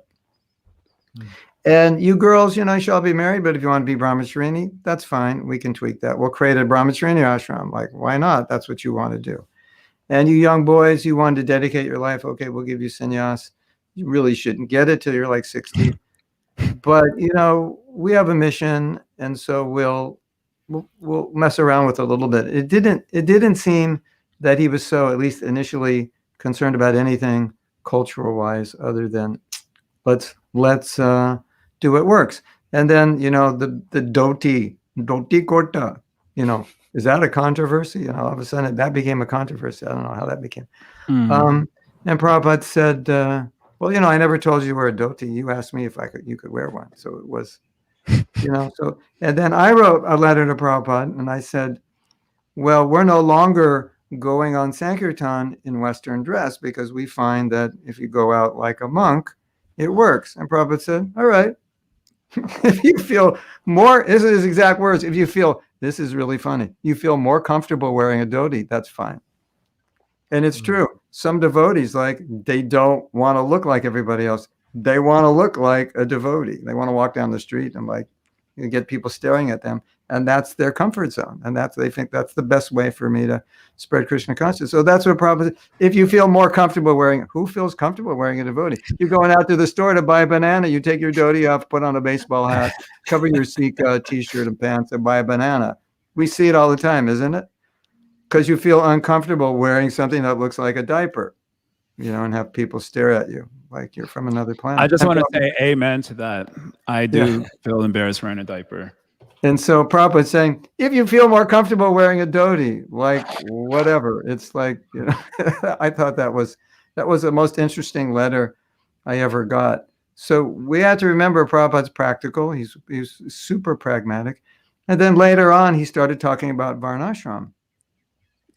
And you girls, shall be married, but if you want to be brahmacharini, that's fine. We can tweak that. We'll create a brahmacharini ashram. Like, why not? That's what you want to do. And you young boys, you want to dedicate your life. Okay, we'll give you sannyas. You really shouldn't get it till you're like 60. But, we have a mission, and so we'll mess around with it a little bit. It didn't seem that he was so, at least initially, concerned about anything cultural-wise other than let's do what works. And then, the dhoti kurta, is that a controversy? All of a sudden that became a controversy. I don't know how that became. And Prabhupada said, well, I never told you to wear a dhoti. You asked me if you could wear one. So it was So, and then I wrote a letter to Prabhupada and I said, well, we're no longer going on Sankirtan in Western dress because we find that if you go out like a monk, it works. And Prabhupada said, all right. If you feel more, this is his exact words, if you feel, this is really funny, you feel more comfortable wearing a dhoti, that's fine. And it's true. Some devotees, like, they don't want to look like everybody else. They want to look like a devotee. They want to walk down the street and like get people staring at them. And that's their comfort zone. And they think that's the best way for me to spread Krishna consciousness. So that's what Prabhupada, if you feel more comfortable wearing, who feels comfortable wearing a devotee? You're going out to the store to buy a banana, you take your dhoti off, put on a baseball hat, cover your Sikh t-shirt and pants and buy a banana. We see it all the time, isn't it? Because you feel uncomfortable wearing something that looks like a diaper, and have people stare at you like you're from another planet. I just want to say amen to that. I do feel embarrassed wearing a diaper. And so Prabhupada's saying, if you feel more comfortable wearing a dhoti, like whatever, it's like, I thought that was the most interesting letter I ever got. So we had to remember Prabhupada's practical. He's super pragmatic. And then later on, he started talking about varnashram.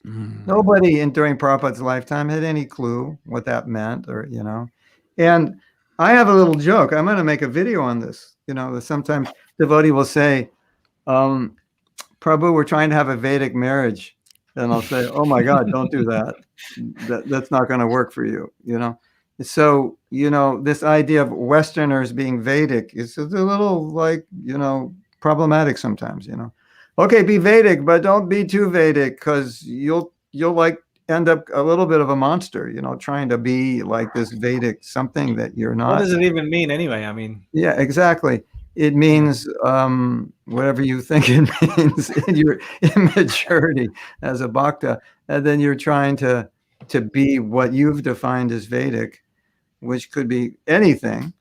Nobody during Prabhupada's lifetime had any clue what that meant, And I have a little joke. I'm going to make a video on this. Sometimes devotee will say, Prabhu, we're trying to have a Vedic marriage. And I'll say, oh my God, don't do that. That's not going to work for you, So, this idea of Westerners being Vedic is a little like, problematic sometimes, Okay, be Vedic, but don't be too Vedic because you'll like end up a little bit of a monster, trying to be like this Vedic something that you're not. What does it even mean anyway? I mean, yeah, exactly. It means whatever you think it means in your immaturity as a bhakta, and then you're trying to be what you've defined as Vedic, which could be anything,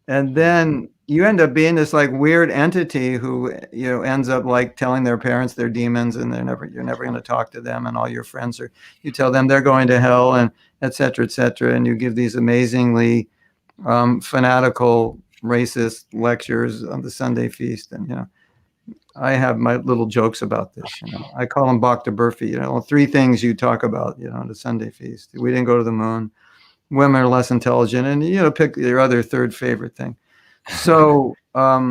and then you end up being this like weird entity who ends up like telling their parents they're demons and you're never going to talk to them, and all your friends you tell them they're going to hell, and et cetera, and you give these amazingly fanatical racist lectures on the Sunday feast. And I have my little jokes about this. I call them Bhakta Burfi. 3 things you talk about on the Sunday feast. We didn't go to the moon, women are less intelligent, and pick your other third favorite thing. So, I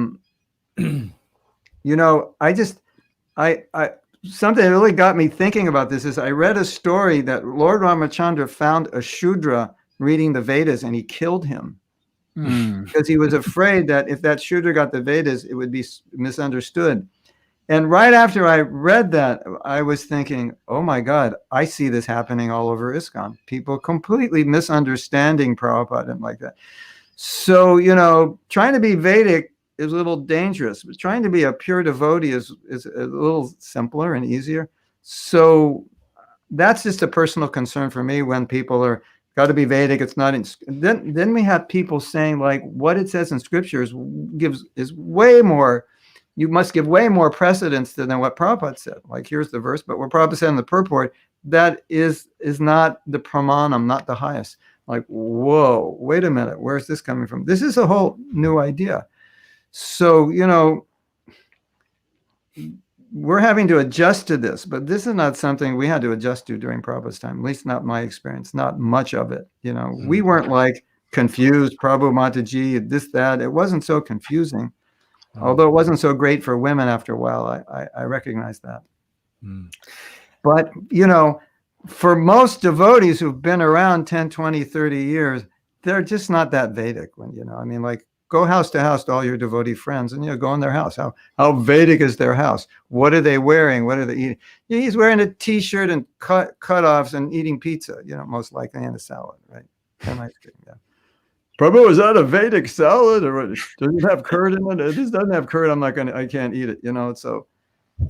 something that really got me thinking about this is I read a story that Lord Ramachandra found a Shudra reading the Vedas and he killed him because he was afraid that if that Shudra got the Vedas, it would be misunderstood. And right after I read that, I was thinking, oh my God, I see this happening all over ISKCON. People completely misunderstanding Prabhupada and like that. So, trying to be Vedic is a little dangerous, but trying to be a pure devotee is a little simpler and easier. So that's just a personal concern for me when people are got to be Vedic. It's not in. Then we have people saying like what it says in scriptures is way more. You must give way more precedence than what Prabhupada said. Like here's the verse, but what Prabhupada said in the purport, that is not the pramanam, not the highest. Like, whoa, wait a minute, where's this coming from? This is a whole new idea. So, we're having to adjust to this, but this is not something we had to adjust to during Prabhupada's time, at least not my experience, not much of it. We weren't like confused, Prabhu Mataji, this, that. It wasn't so confusing, although it wasn't so great for women after a while. I recognize that. But, for most devotees who've been around 10, 20, 30 years, they're just not that Vedic. Like go house to house to all your devotee friends and, go in their house. How Vedic is their house? What are they wearing? What are they eating? He's wearing a t-shirt and cutoffs and eating pizza, most likely, and a salad, right? And ice cream, yeah. Prabhu, is that a Vedic salad or does it have curd in it? If this doesn't have curd, I can't eat it, So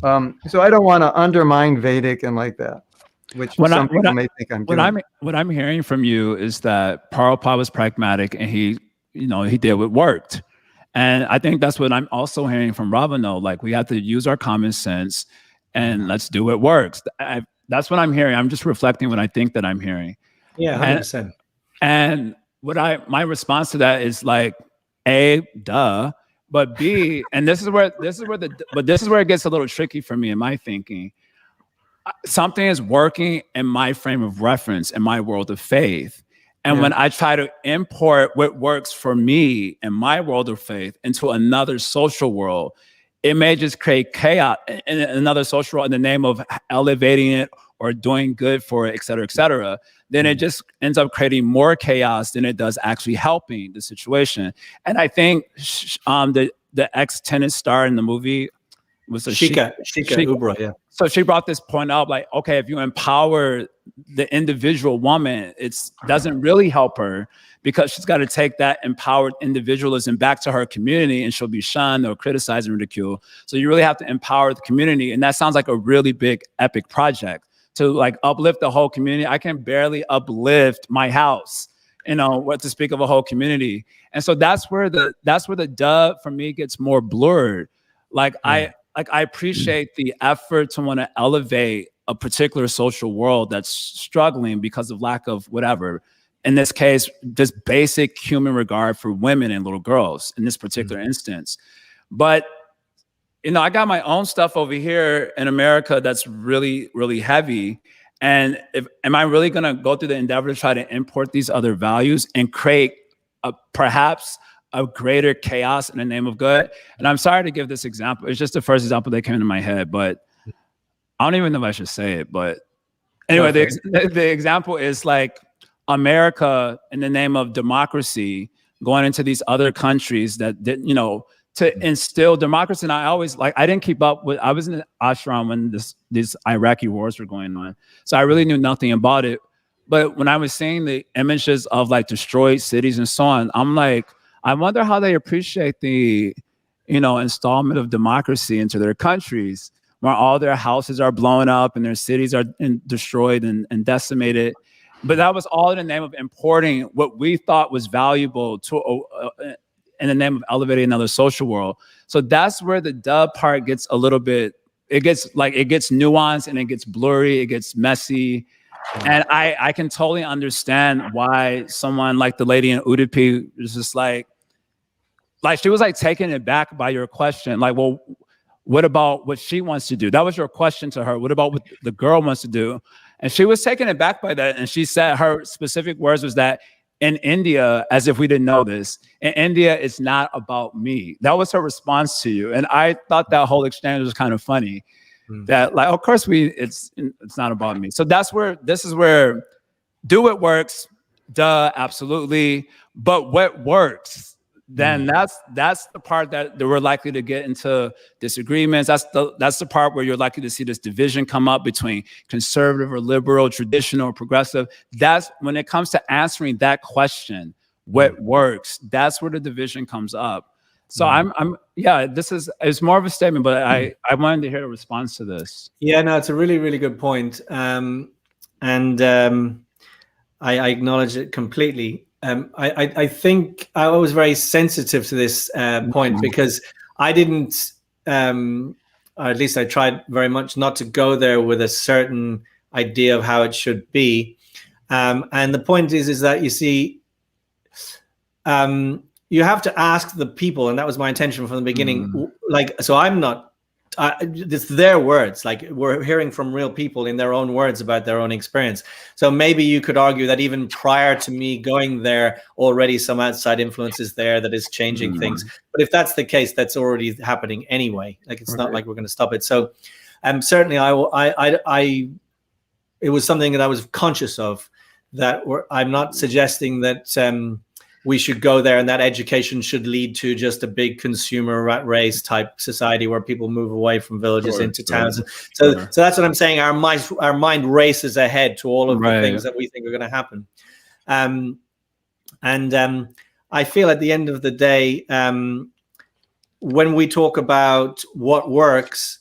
I don't want to undermine Vedic and like that. Which some people may think I'm doing. What I'm hearing from you is that Prabhupada was pragmatic and he did what worked. And I think that's what I'm also hearing from Ravinol. Like we have to use our common sense and let's do what works. That's what I'm hearing. I'm just reflecting what I think that I'm hearing. Yeah, 100%. And my response to that is like, duh. But B, and this is where it gets a little tricky for me in my thinking. Something is working in my frame of reference, in my world of faith. And when I try to import what works for me in my world of faith into another social world, it may just create chaos in another social world in the name of elevating it or doing good for it, et cetera, et cetera. Then it just ends up creating more chaos than it does actually helping the situation. And I think the ex-tennis star in the movie was Shika Ubra, yeah. So she brought this point up, like, okay, if you empower the individual woman, it doesn't really help her because she's got to take that empowered individualism back to her community and she'll be shunned or criticized and ridiculed. So you really have to empower the community. And that sounds like a really big, epic project to like uplift the whole community. I can barely uplift my house, what to speak of a whole community. And so that's where the dub for me gets more blurred. I appreciate the effort to want to elevate a particular social world that's struggling because of lack of whatever. In this case, this basic human regard for women and little girls in this particular instance. But, I got my own stuff over here in America that's really, really heavy. And am I really going to go through the endeavor to try to import these other values and create perhaps a greater chaos in the name of good? And I'm sorry to give this example. It's just the first example that came into my head, but I don't even know if I should say it. But anyway, the example is like America in the name of democracy going into these other countries that did, to instill democracy. And I didn't keep up with, I was in the ashram when these Iraqi wars were going on. So I really knew nothing about it. But when I was seeing the images of like destroyed cities and so on, I'm like, I wonder how they appreciate the, installment of democracy into their countries, where all their houses are blown up and their cities are destroyed and decimated. But that was all in the name of importing what we thought was valuable to in the name of elevating another social world. So that's where the dub part gets a little bit, it gets nuanced and it gets blurry, it gets messy. And I can totally understand why someone like the lady in Udupi is just like she was like taken aback by your question. Like, well, what about what she wants to do? That was your question to her. What about what the girl wants to do? And she was taken aback by that. And she said her specific words was that in India, as if we didn't know this, in India, it's not about me. That was her response to you. And I thought that whole exchange was kind of funny. That like, of course it's not about me. So this is where do what works, duh, absolutely. But what works, then that's the part that we're likely to get into disagreements. That's the part where you're likely to see this division come up between conservative or liberal, traditional or progressive. That's when it comes to answering that question, what works, that's where the division comes up. So it's more of a statement, but I wanted to hear a response to this. Yeah, no, it's a really, really good point. I acknowledge it completely. I think I was very sensitive to this point because I didn't, or at least I tried very much not to go there with a certain idea of how it should be. And the point is that you see, you have to ask the people, and that was my intention from the beginning. So I'm not, it's their words. Like we're hearing from real people in their own words about their own experience. So maybe you could argue that even prior to me going there, already some outside influence is there that is changing things. But if that's the case, that's already happening anyway. Like it's not like we're going to stop it. So, certainly, it was something that I was conscious of. That I'm not suggesting that. We should go there and that education should lead to just a big consumer rat race type society where people move away from villages into towns. So that's what I'm saying. Our mind races ahead to all of the things that we think are going to happen. I feel at the end of the day, when we talk about what works,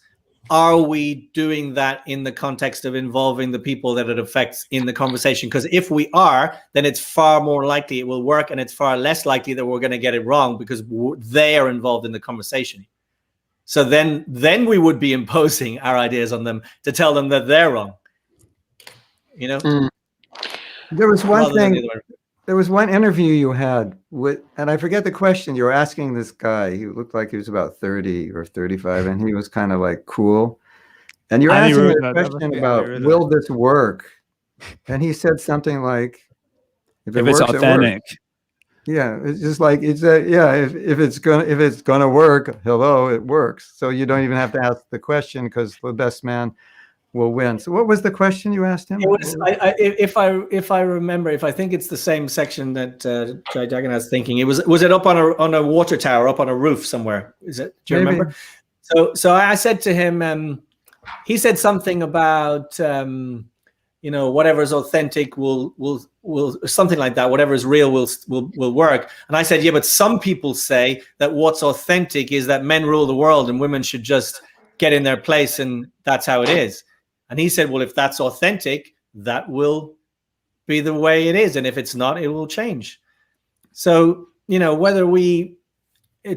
are we doing that in the context of involving the people that it affects in the conversation? Because if we are, then it's far more likely it will work, and it's far less likely that we're going to get it wrong because they are involved in the conversation. So then we would be imposing our ideas on them to tell them that they're wrong. There was one thing. there was one interview you had with, and I forget the question. You were asking this guy. He looked like he was about 30 or 35, and he was kind of like cool. And you're asking a question about, will this work? And he said something like, if it it's works, authentic. it works. Yeah, it's just like if it's gonna work, hello, it works. So you don't even have to ask the question because the best man will win. So what was the question you asked him? It was, if I remember, if I think it's the same section that Jai Jagannath's thinking. Was it up on a water tower, up on a roof somewhere? Is it? Do you remember? So I said to him, he said something about whatever is authentic will something like that. Whatever is real will work. And I said, yeah, but some people say that what's authentic is that men rule the world and women should just get in their place, and that's how it is. And he said, well, if that's authentic, that will be the way it is. And if it's not, it will change. So, whether I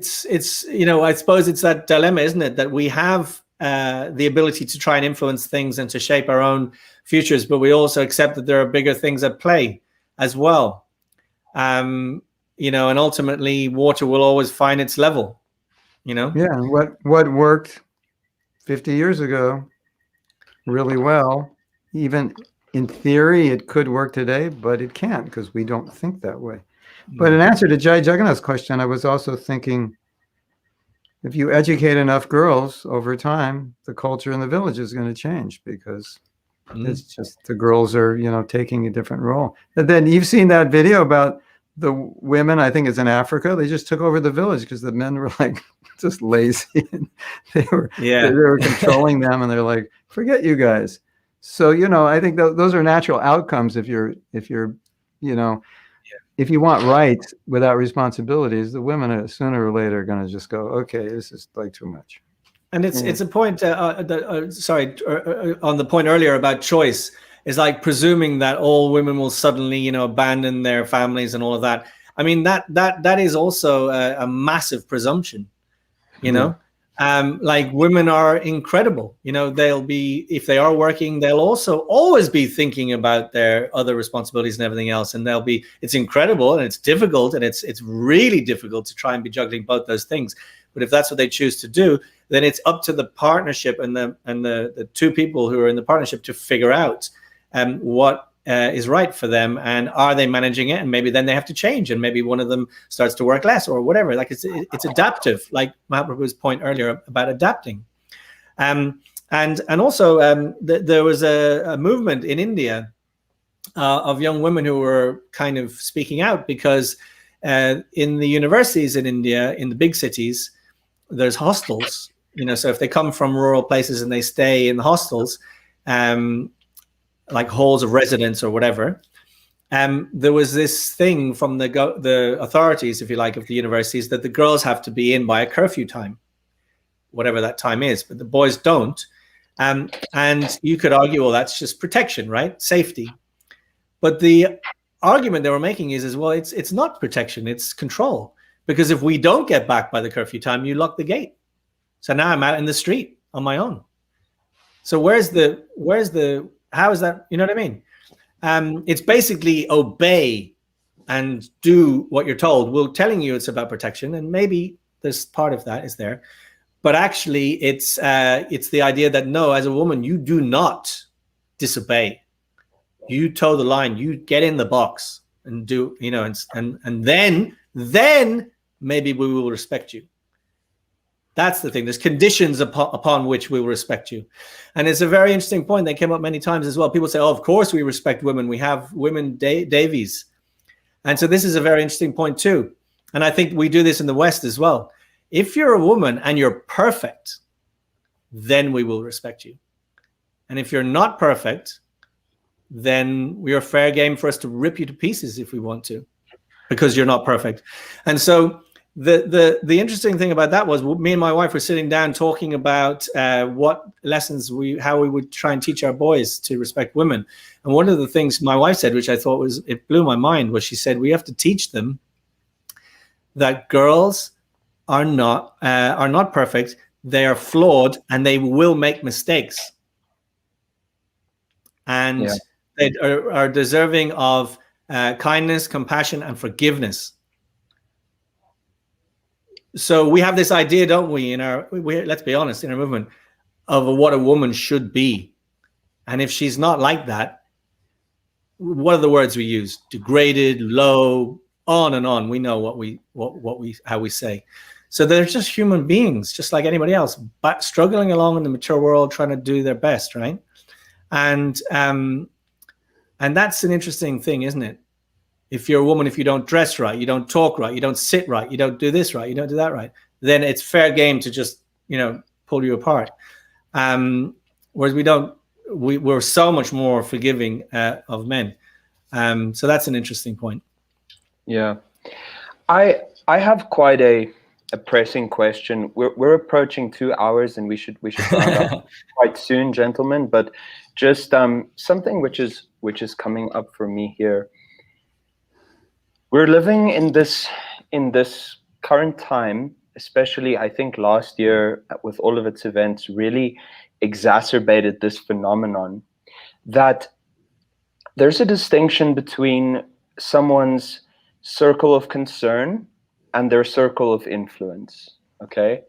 suppose it's that dilemma, isn't it? That we have the ability to try and influence things and to shape our own futures, but we also accept that there are bigger things at play as well. And ultimately water will always find its level, Yeah. What worked 50 years ago really well, even in theory, it could work today, but it can't because we don't think that way. But in answer to Jai Jagannath's question, I was also thinking, if you educate enough girls over time, the culture in the village is going to change because it's just the girls are, taking a different role. And then you've seen that video about the women, I think it's in Africa, they just took over the village because the men were like just lazy. And they were controlling them, and they're like, forget you guys. So, I think those are natural outcomes if you're, if you want rights without responsibilities, the women are sooner or later going to just go, okay, this is like too much. And it's a point, on the point earlier about choice, is like presuming that all women will suddenly, abandon their families and all of that. I mean, that is also a massive presumption, like women are incredible. They'll be, if they are working, they'll also always be thinking about their other responsibilities and everything else. And it's incredible and it's difficult, and it's really difficult to try and be juggling both those things. But if that's what they choose to do, then it's up to the partnership and the two people who are in the partnership to figure out what is right for them, and are they managing it? And maybe then they have to change, and maybe one of them starts to work less or whatever. Like it's adaptive, like Mahatma's point earlier about adapting. And also there was a movement in India of young women who were kind of speaking out because in the universities in India, in the big cities, there's hostels. So if they come from rural places and they stay in the hostels, like halls of residence or whatever, there was this thing from the authorities, if you like, of the universities, that the girls have to be in by a curfew time, whatever that time is, but the boys don't. And you could argue, well, that's just protection, right? Safety. But the argument they were making is well, it's not protection, it's control. Because if we don't get back by the curfew time, you lock the gate. So now I'm out in the street on my own. So where's the how is that? You know what I mean? It's basically obey and do what you're told. We're telling you it's about protection, and maybe there's part of that is there, but actually it's the idea that no, as a woman, you do not disobey. You toe the line. You get in the box and do, and then maybe we will respect you. That's the thing. There's conditions upon which we will respect you. And it's a very interesting point that came up many times as well. People say, oh, of course we respect women. We have women Davies. And so this is a very interesting point too. And I think we do this in the West as well. If you're a woman and you're perfect, then we will respect you. And if you're not perfect, then we are fair game for us to rip you to pieces if we want to, because you're not perfect. And so the interesting thing about that was me and my wife were sitting down talking about what lessons how we would try and teach our boys to respect women. And one of the things my wife said, which I thought it blew my mind, was she said, we have to teach them that girls are not perfect. They are flawed and they will make mistakes. And they are deserving of kindness, compassion, and forgiveness. So we have this idea, don't we, let's be honest, in our movement, of what a woman should be. And if she's not like that, what are the words we use? Degraded, low, on and on. We know how we say. So they're just human beings, just like anybody else, but struggling along in the mature world, trying to do their best, right? And that's an interesting thing, isn't it? If you're a woman, if you don't dress right, you don't talk right, you don't sit right, you don't do this right, you don't do that right, then it's fair game to just, pull you apart. Whereas we're so much more forgiving of men. So that's an interesting point. Yeah. I have quite a pressing question. We're approaching 2 hours, and we should round up quite soon, gentlemen. But just something which is coming up for me here. We're living in this current time, especially I think last year with all of its events, really exacerbated this phenomenon that there's a distinction between someone's circle of concern and their circle of influence. Okay,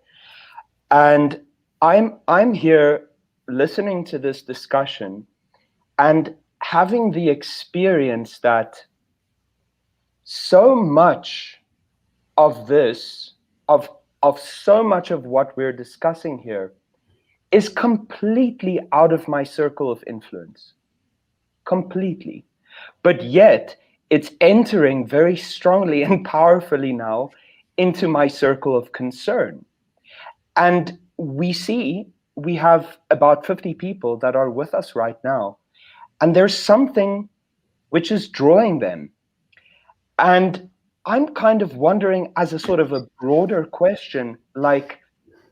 and I'm here listening to this discussion and having the experience that so much of this, of so much of what we're discussing here, is completely out of my circle of influence. Completely. But yet, it's entering very strongly and powerfully now into my circle of concern. And we have about 50 people that are with us right now. And there's something which is drawing them. And I'm kind of wondering, as a sort of a broader question, like,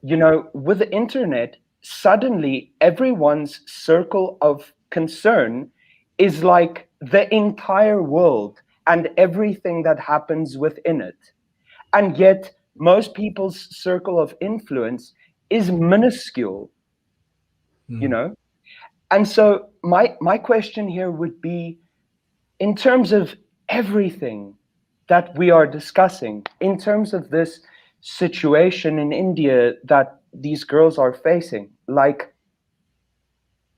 with the internet, suddenly everyone's circle of concern is like the entire world and everything that happens within it. And yet most people's circle of influence is minuscule, And so my question here would be, in terms of everything that we are discussing, in terms of this situation in India that these girls are facing, like,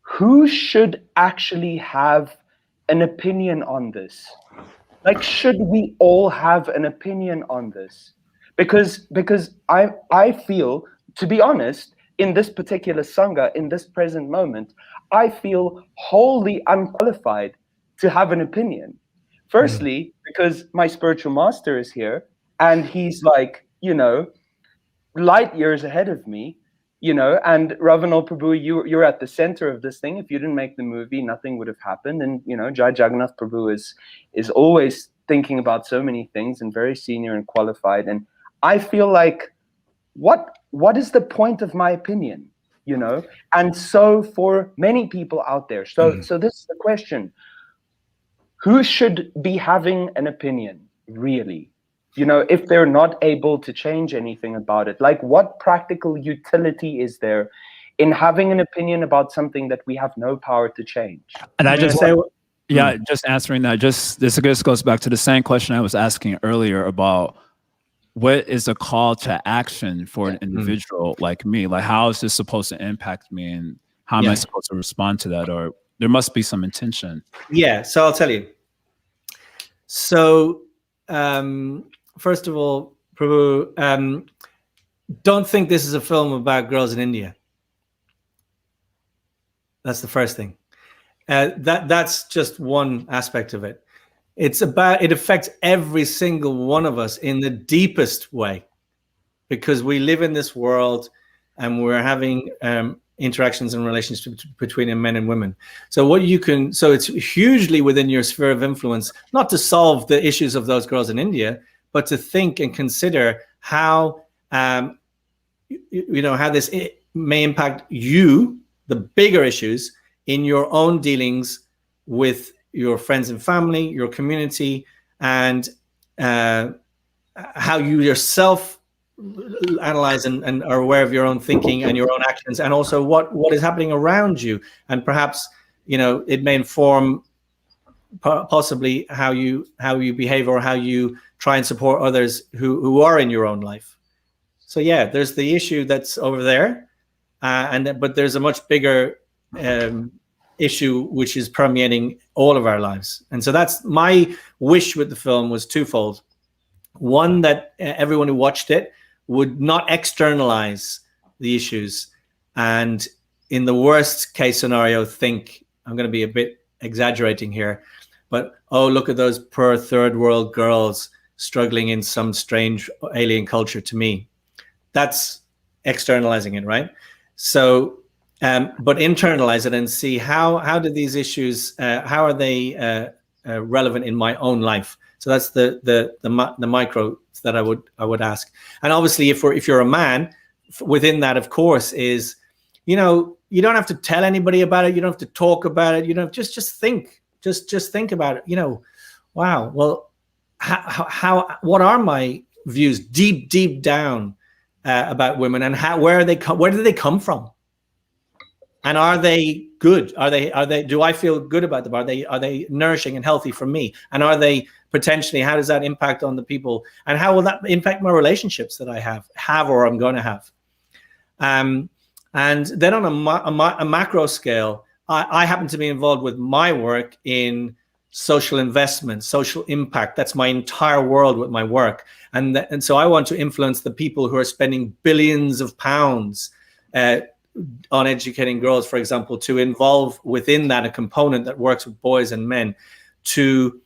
who should actually have an opinion on this? Like, should we all have an opinion on this? Because I feel, to be honest, in this particular Sangha, in this present moment, I feel wholly unqualified to have an opinion. Firstly, because my spiritual master is here, and he's like, light years ahead of me, and Ravinol Prabhu, you're at the center of this thing. If you didn't make the movie, nothing would have happened. And, Jai Jagannath Prabhu is always thinking about so many things and very senior and qualified. And I feel like, what is the point of my opinion, And so for many people out there, so this is the question. Who should be having an opinion, really? If they're not able to change anything about it, like, what practical utility is there in having an opinion about something that we have no power to change? And I just say, just answering that, this goes back to the same question I was asking earlier about what is a call to action for an individual like me? Like, how is this supposed to impact me, and how am I supposed to respond to that? Or there must be some intention. Yeah, so I'll tell you. So, first of all, Prabhu, don't think this is a film about girls in India. That's the first thing. That's just one aspect of it. It affects every single one of us in the deepest way, because we live in this world and we're having interactions and relationships between men and women. So it's hugely within your sphere of influence, not to solve the issues of those girls in India, but to think and consider how, how this may impact you, the bigger issues in your own dealings with your friends and family, your community, and how you yourself analyze and are aware of your own thinking and your own actions, and also what is happening around you. And perhaps, it may inform possibly how you behave or how you try and support others who are in your own life. So yeah, there's the issue that's over there, but there's a much bigger issue which is permeating all of our lives. And so that's my wish with the film, was twofold. One, that everyone who watched it would not externalize the issues, and in the worst case scenario think, I'm going to be a bit exaggerating here, but oh, look at those poor third world girls struggling in some strange alien culture. To me, that's externalizing it, right? So but internalize it and see how do these issues, how are they relevant in my own life. So that's the micro that I would ask. And obviously, if you're a man, within that, of course, is, you know, you don't have to tell anybody about it. You don't have to talk about it. You know, just think about it. You know, wow. Well, what are my views deep down about women, and where do they come from? And are they good? Are they? Do I feel good about them? Are they nourishing and healthy for me? And are they potentially? How does that impact on the people? And how will that impact my relationships that I have or I'm going to have? And then on a macro scale, I happen to be involved with my work in social investment, social impact. That's my entire world with my work, and so I want to influence the people who are spending billions of pounds on educating girls, for example, to involve within that a component that works with boys and men, to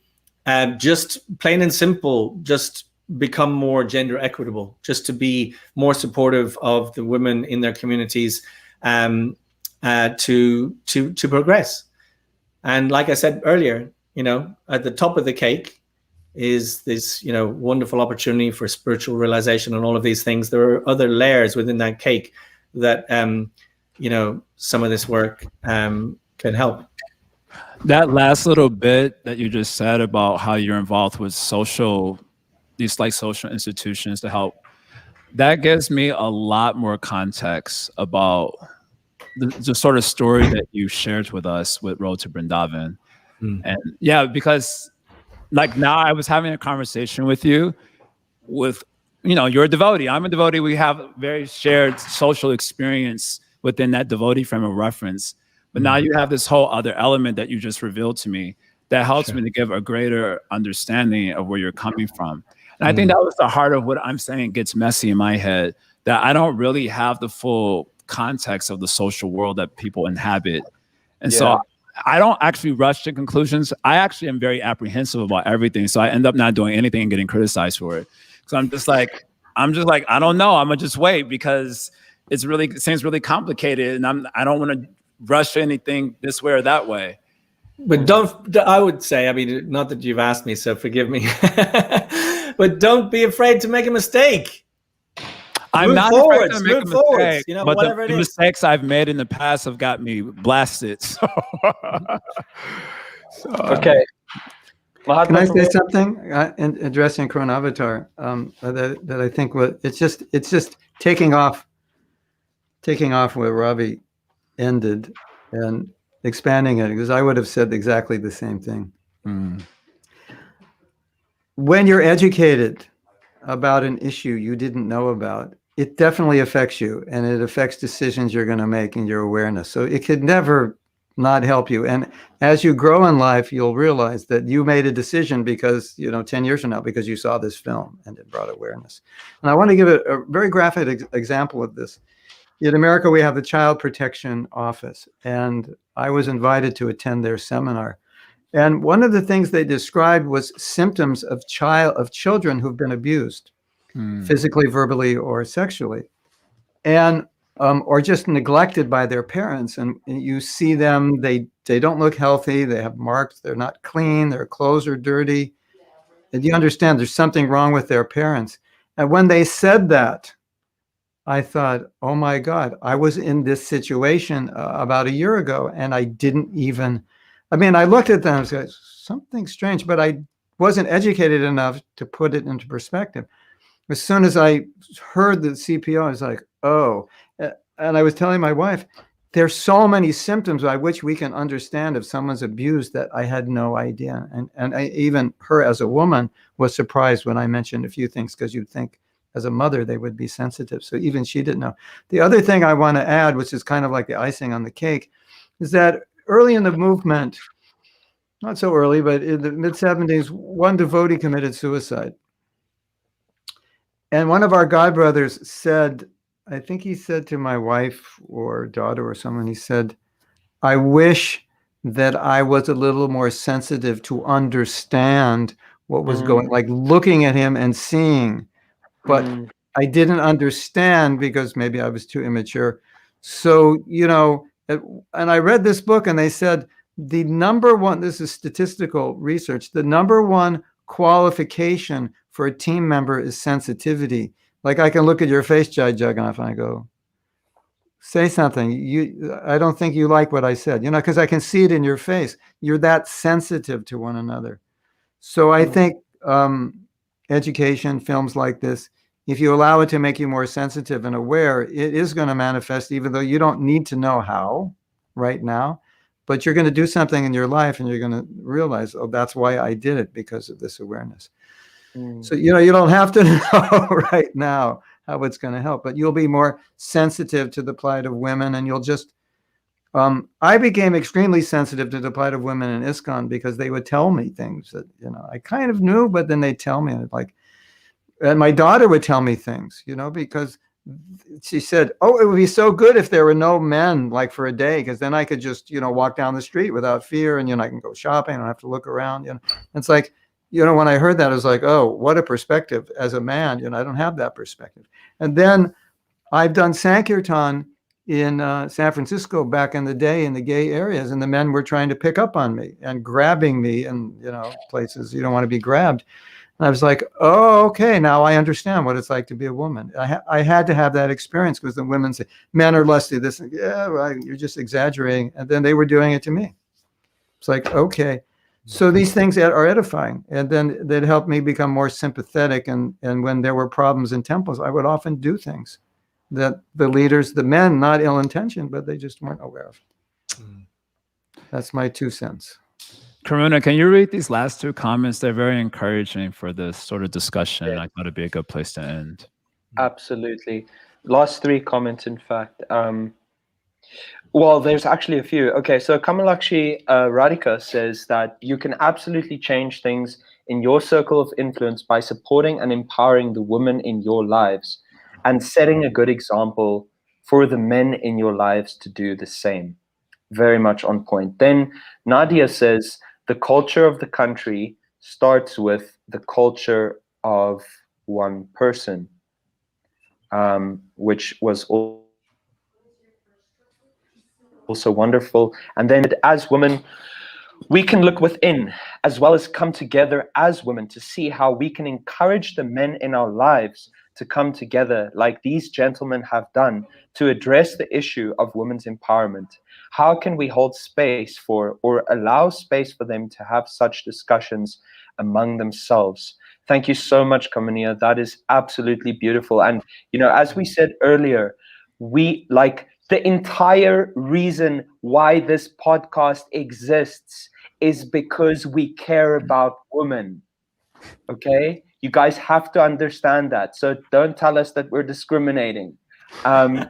just plain and simple, just become more gender equitable, just to be more supportive of the women in their communities, to progress. And like I said earlier, you know, at the top of the cake is this, you know, wonderful opportunity for spiritual realization and all of these things. There are other layers within that cake that, you know, some of this work can help. That last little bit that you just said about how you're involved with these like social institutions to help, that gives me a lot more context about the sort of story that you shared with us with Road to Vrindavan. And yeah, because like now I was having a conversation with you with, you know, you're a devotee, I'm a devotee. We have very shared social experience within that devotee frame of reference. But now you have this whole other element that you just revealed to me that helps me to give a greater understanding of where you're coming from. And I think that was the heart of what I'm saying gets messy in my head, that I don't really have the full context of the social world that people inhabit. And so I don't actually rush to conclusions. I actually am very apprehensive about everything. So I end up not doing anything and getting criticized for it. So I'm just like, I don't know. I'm gonna just wait because it seems really complicated, and I don't want to rush anything this way or that way. But I would say, I mean, not that you've asked me, so forgive me, but don't be afraid to make a mistake. I'm not afraid to make a mistake, you know, but whatever the mistakes I've made in the past have got me blasted. So. Okay. Can I say something in addressing Chronavatar that I think it's just taking off where Ravi ended and expanding it, because I would have said exactly the same thing. When you're educated about an issue you didn't know about, it definitely affects you, and it affects decisions you're going to make in your awareness. So it could never not help you. And as you grow in life, you'll realize that you made a decision because, 10 years from now, because you saw this film and it brought awareness. And I want to give a very graphic example of this. In America, we have the Child Protection Office, and I was invited to attend their seminar. And one of the things they described was symptoms of children who've been abused, physically, verbally, or sexually, and or just neglected by their parents. And you see them; they don't look healthy. They have marks. They're not clean. Their clothes are dirty. And you understand there's something wrong with their parents. And when they said that, I thought, oh my God, I was in this situation about a year ago, and I didn't even. I mean, I looked at them and said, something strange, but I wasn't educated enough to put it into perspective. As soon as I heard the CPO, I was like, oh. And I was telling my wife, there's so many symptoms by which we can understand if someone's abused that I had no idea. And even her as a woman was surprised when I mentioned a few things, because you'd think as a mother they would be sensitive. So even she didn't know. The other thing I want to add, which is kind of like the icing on the cake, is that early in the movement, not so early, but in the mid-70s, one devotee committed suicide. And one of our godbrothers said, I think he said to my wife or daughter or someone, he said, I wish that I was a little more sensitive to understand what was going, like looking at him and seeing, but I didn't understand because maybe I was too immature. So, and I read this book and they said the number one, this is statistical research, the number one qualification for a team member is sensitivity. Like I can look at your face, Jai Jagannath, and I go, say something. I don't think you like what I said, because I can see it in your face. You're that sensitive to one another. So I think education, films like this, if you allow it to make you more sensitive and aware, it is going to manifest, even though you don't need to know how right now, but you're going to do something in your life and you're going to realize, oh, that's why I did it, because of this awareness. So, you don't have to know right now how it's going to help, but you'll be more sensitive to the plight of women, and you'll just, I became extremely sensitive to the plight of women in ISKCON because they would tell me things that, I kind of knew, but then they'd tell me, and my daughter would tell me things, because she said, oh, it would be so good if there were no men, like for a day, because then I could just, walk down the street without fear, and, I can go shopping, I don't have to look around, It's like, when I heard that, I was like, oh, what a perspective as a man. I don't have that perspective. And then I've done Sankirtan in San Francisco back in the day in the gay areas, and the men were trying to pick up on me and grabbing me in, places you don't want to be grabbed. And I was like, oh, okay, now I understand what it's like to be a woman. I had to have that experience, because the women say, men are lusty, this, yeah, right, you're just exaggerating. And then they were doing it to me. It's like, okay. So these things are edifying, and then that helped me become more sympathetic. And when there were problems in temples, I would often do things that the leaders, the men, not ill-intentioned, but they just weren't aware of. That's my 2 cents. Karuna, can you read these last 2 comments? They're very encouraging for this sort of discussion. I thought it'd be a good place to end. Absolutely. Last 3 comments, in fact. Well, there's actually a few. Okay, so Kamalakshi Radhika says that you can absolutely change things in your circle of influence by supporting and empowering the women in your lives and setting a good example for the men in your lives to do the same. Very much on point. Then Nadia says the culture of the country starts with the culture of one person, which was also wonderful. And then as women, we can look within as well as come together as women to see how we can encourage the men in our lives to come together like these gentlemen have done to address the issue of women's empowerment. How can we hold space for, or allow space for them to have such discussions among themselves? Thank you so much, Kamania. That is absolutely beautiful. And, as we said earlier, the entire reason why this podcast exists is because we care about women. Okay? You guys have to understand that. So don't tell us that we're discriminating. And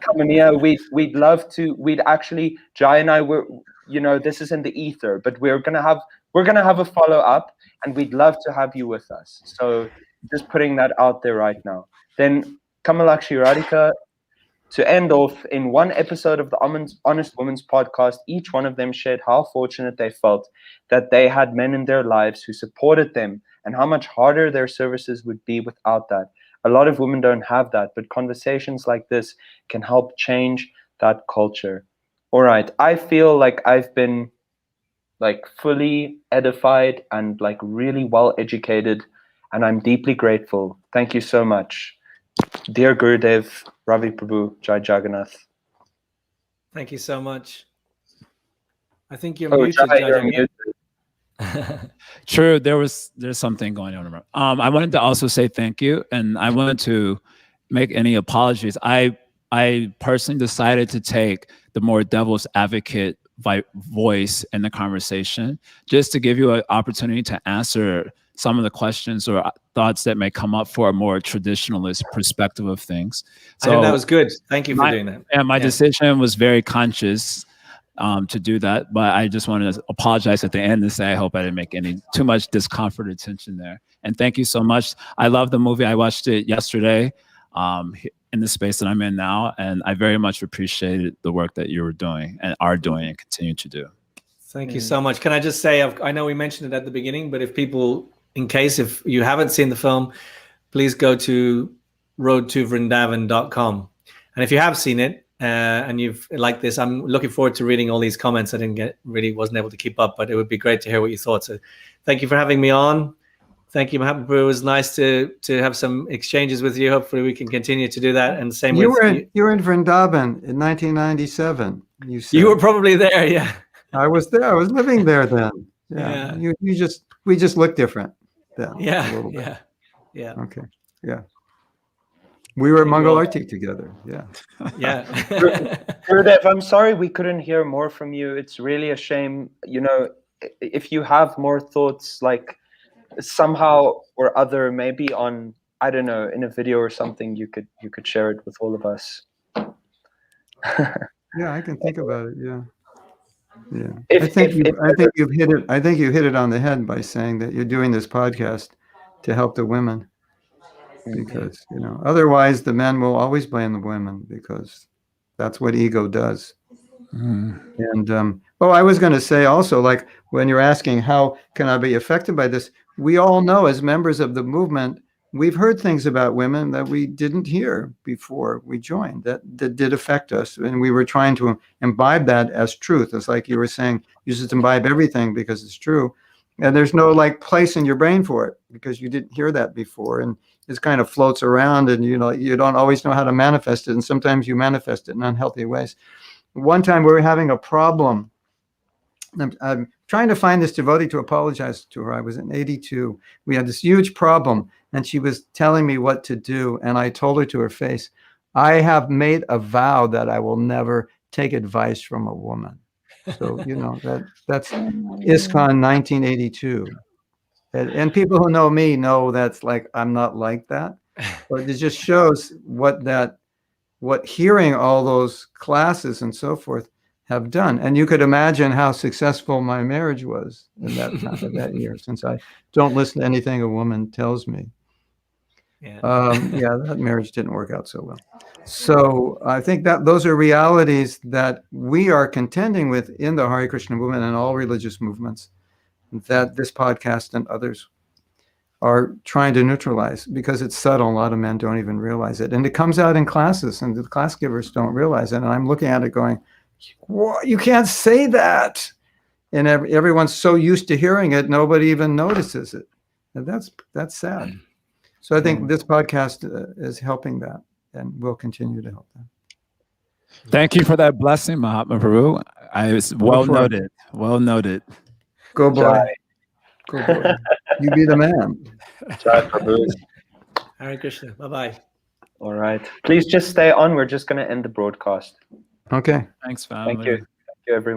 Kamania, we'd love to, Jai and I were, this is in the ether, but we're gonna have a follow-up, and we'd love to have you with us. So just putting that out there right now. Then Kamalakshi Radhika, to end off, in one episode of the Honest Women's podcast, each one of them shared how fortunate they felt that they had men in their lives who supported them, and how much harder their services would be without that. A lot of women don't have that, but conversations like this can help change that culture. All right, I feel like I've been fully edified and really well educated, and I'm deeply grateful. Thank you so much. Dear Gurudev, Ravi Prabhu, Jai Jagannath. Thank you so much. I think you're muted. Jai, you're muted. True, there's something going on. I wanted to also say thank you, and I wanted to make any apologies. I I personally decided to take the more devil's advocate voice in the conversation, just to give you an opportunity to answer some of the questions or thoughts that may come up for a more traditionalist perspective of things. So I think that was good. Thank you for doing that. And my decision was very conscious to do that, but I just wanted to apologize at the end and say I hope I didn't make too much discomfort or tension there. And thank you so much. I love the movie. I watched it yesterday in the space that I'm in now, and I very much appreciated the work that you were doing and are doing and continue to do. Thank you so much. Can I just say, I know we mentioned it at the beginning, but if people, if you haven't seen the film, please go to roadtovrindavan.com. And if you have seen it and you've liked this, I'm looking forward to reading all these comments. I wasn't able to keep up, but it would be great to hear what you thought. So thank you for having me on. Thank you, Mahatma. It was nice to have some exchanges with you. Hopefully we can continue to do that. And same you with you were in Vrindavan in 1997. You said. You were probably there, yeah. I was there. I was living there then. Yeah. We just looked different then. Yeah. Yeah. Okay. Yeah. We were at Mongol Arctic together. Yeah. Yeah. Gurudev, I'm sorry we couldn't hear more from you. It's really a shame. You know, if you have more thoughts, like somehow or other, maybe on, I don't know, in a video or something, you could share it with all of us. Yeah, I can think about it. Yeah. Yeah. I think you've hit it. I think you hit it on the head by saying that you're doing this podcast to help the women, because otherwise the men will always blame the women, because that's what ego does. And I was going to say also, like when you're asking how can I be affected by this, we all know as members of the movement, we've heard things about women that we didn't hear before we joined that did affect us, and we were trying to imbibe that as truth. It's like you were saying, you just imbibe everything because it's true, and there's no like place in your brain for it because you didn't hear that before, and it kind of floats around, and you don't always know how to manifest it, and sometimes you manifest it in unhealthy ways. One time we were having a problem. I'm trying to find this devotee to apologize to her. I was in 82. We had this huge problem, and she was telling me what to do. And I told her to her face, I have made a vow that I will never take advice from a woman. So, that's ISKCON 1982. And people who know me know that's like, I'm not like that. But it just shows what hearing all those classes and so forth have done. And you could imagine how successful my marriage was in that time, that year, since I don't listen to anything a woman tells me. That marriage didn't work out so well. So I think that those are realities that we are contending with in the Hare Krishna movement and all religious movements, that this podcast and others are trying to neutralize, because it's subtle. A lot of men don't even realize it. And it comes out in classes, and the class givers don't realize it. And I'm looking at it going, you can't say that. And everyone's so used to hearing it, nobody even notices it. And that's sad. So I think this podcast is helping that, and will continue to help that. Thank you for that blessing, Mahatma Prabhu. Well noted. Well noted. Go boy. Go boy. You be the man. Jai Prabhu. Hare Krishna. Bye-bye. All right. Please just stay on. We're just going to end the broadcast. Okay. Thanks, family. Thank you. Thank you, everyone.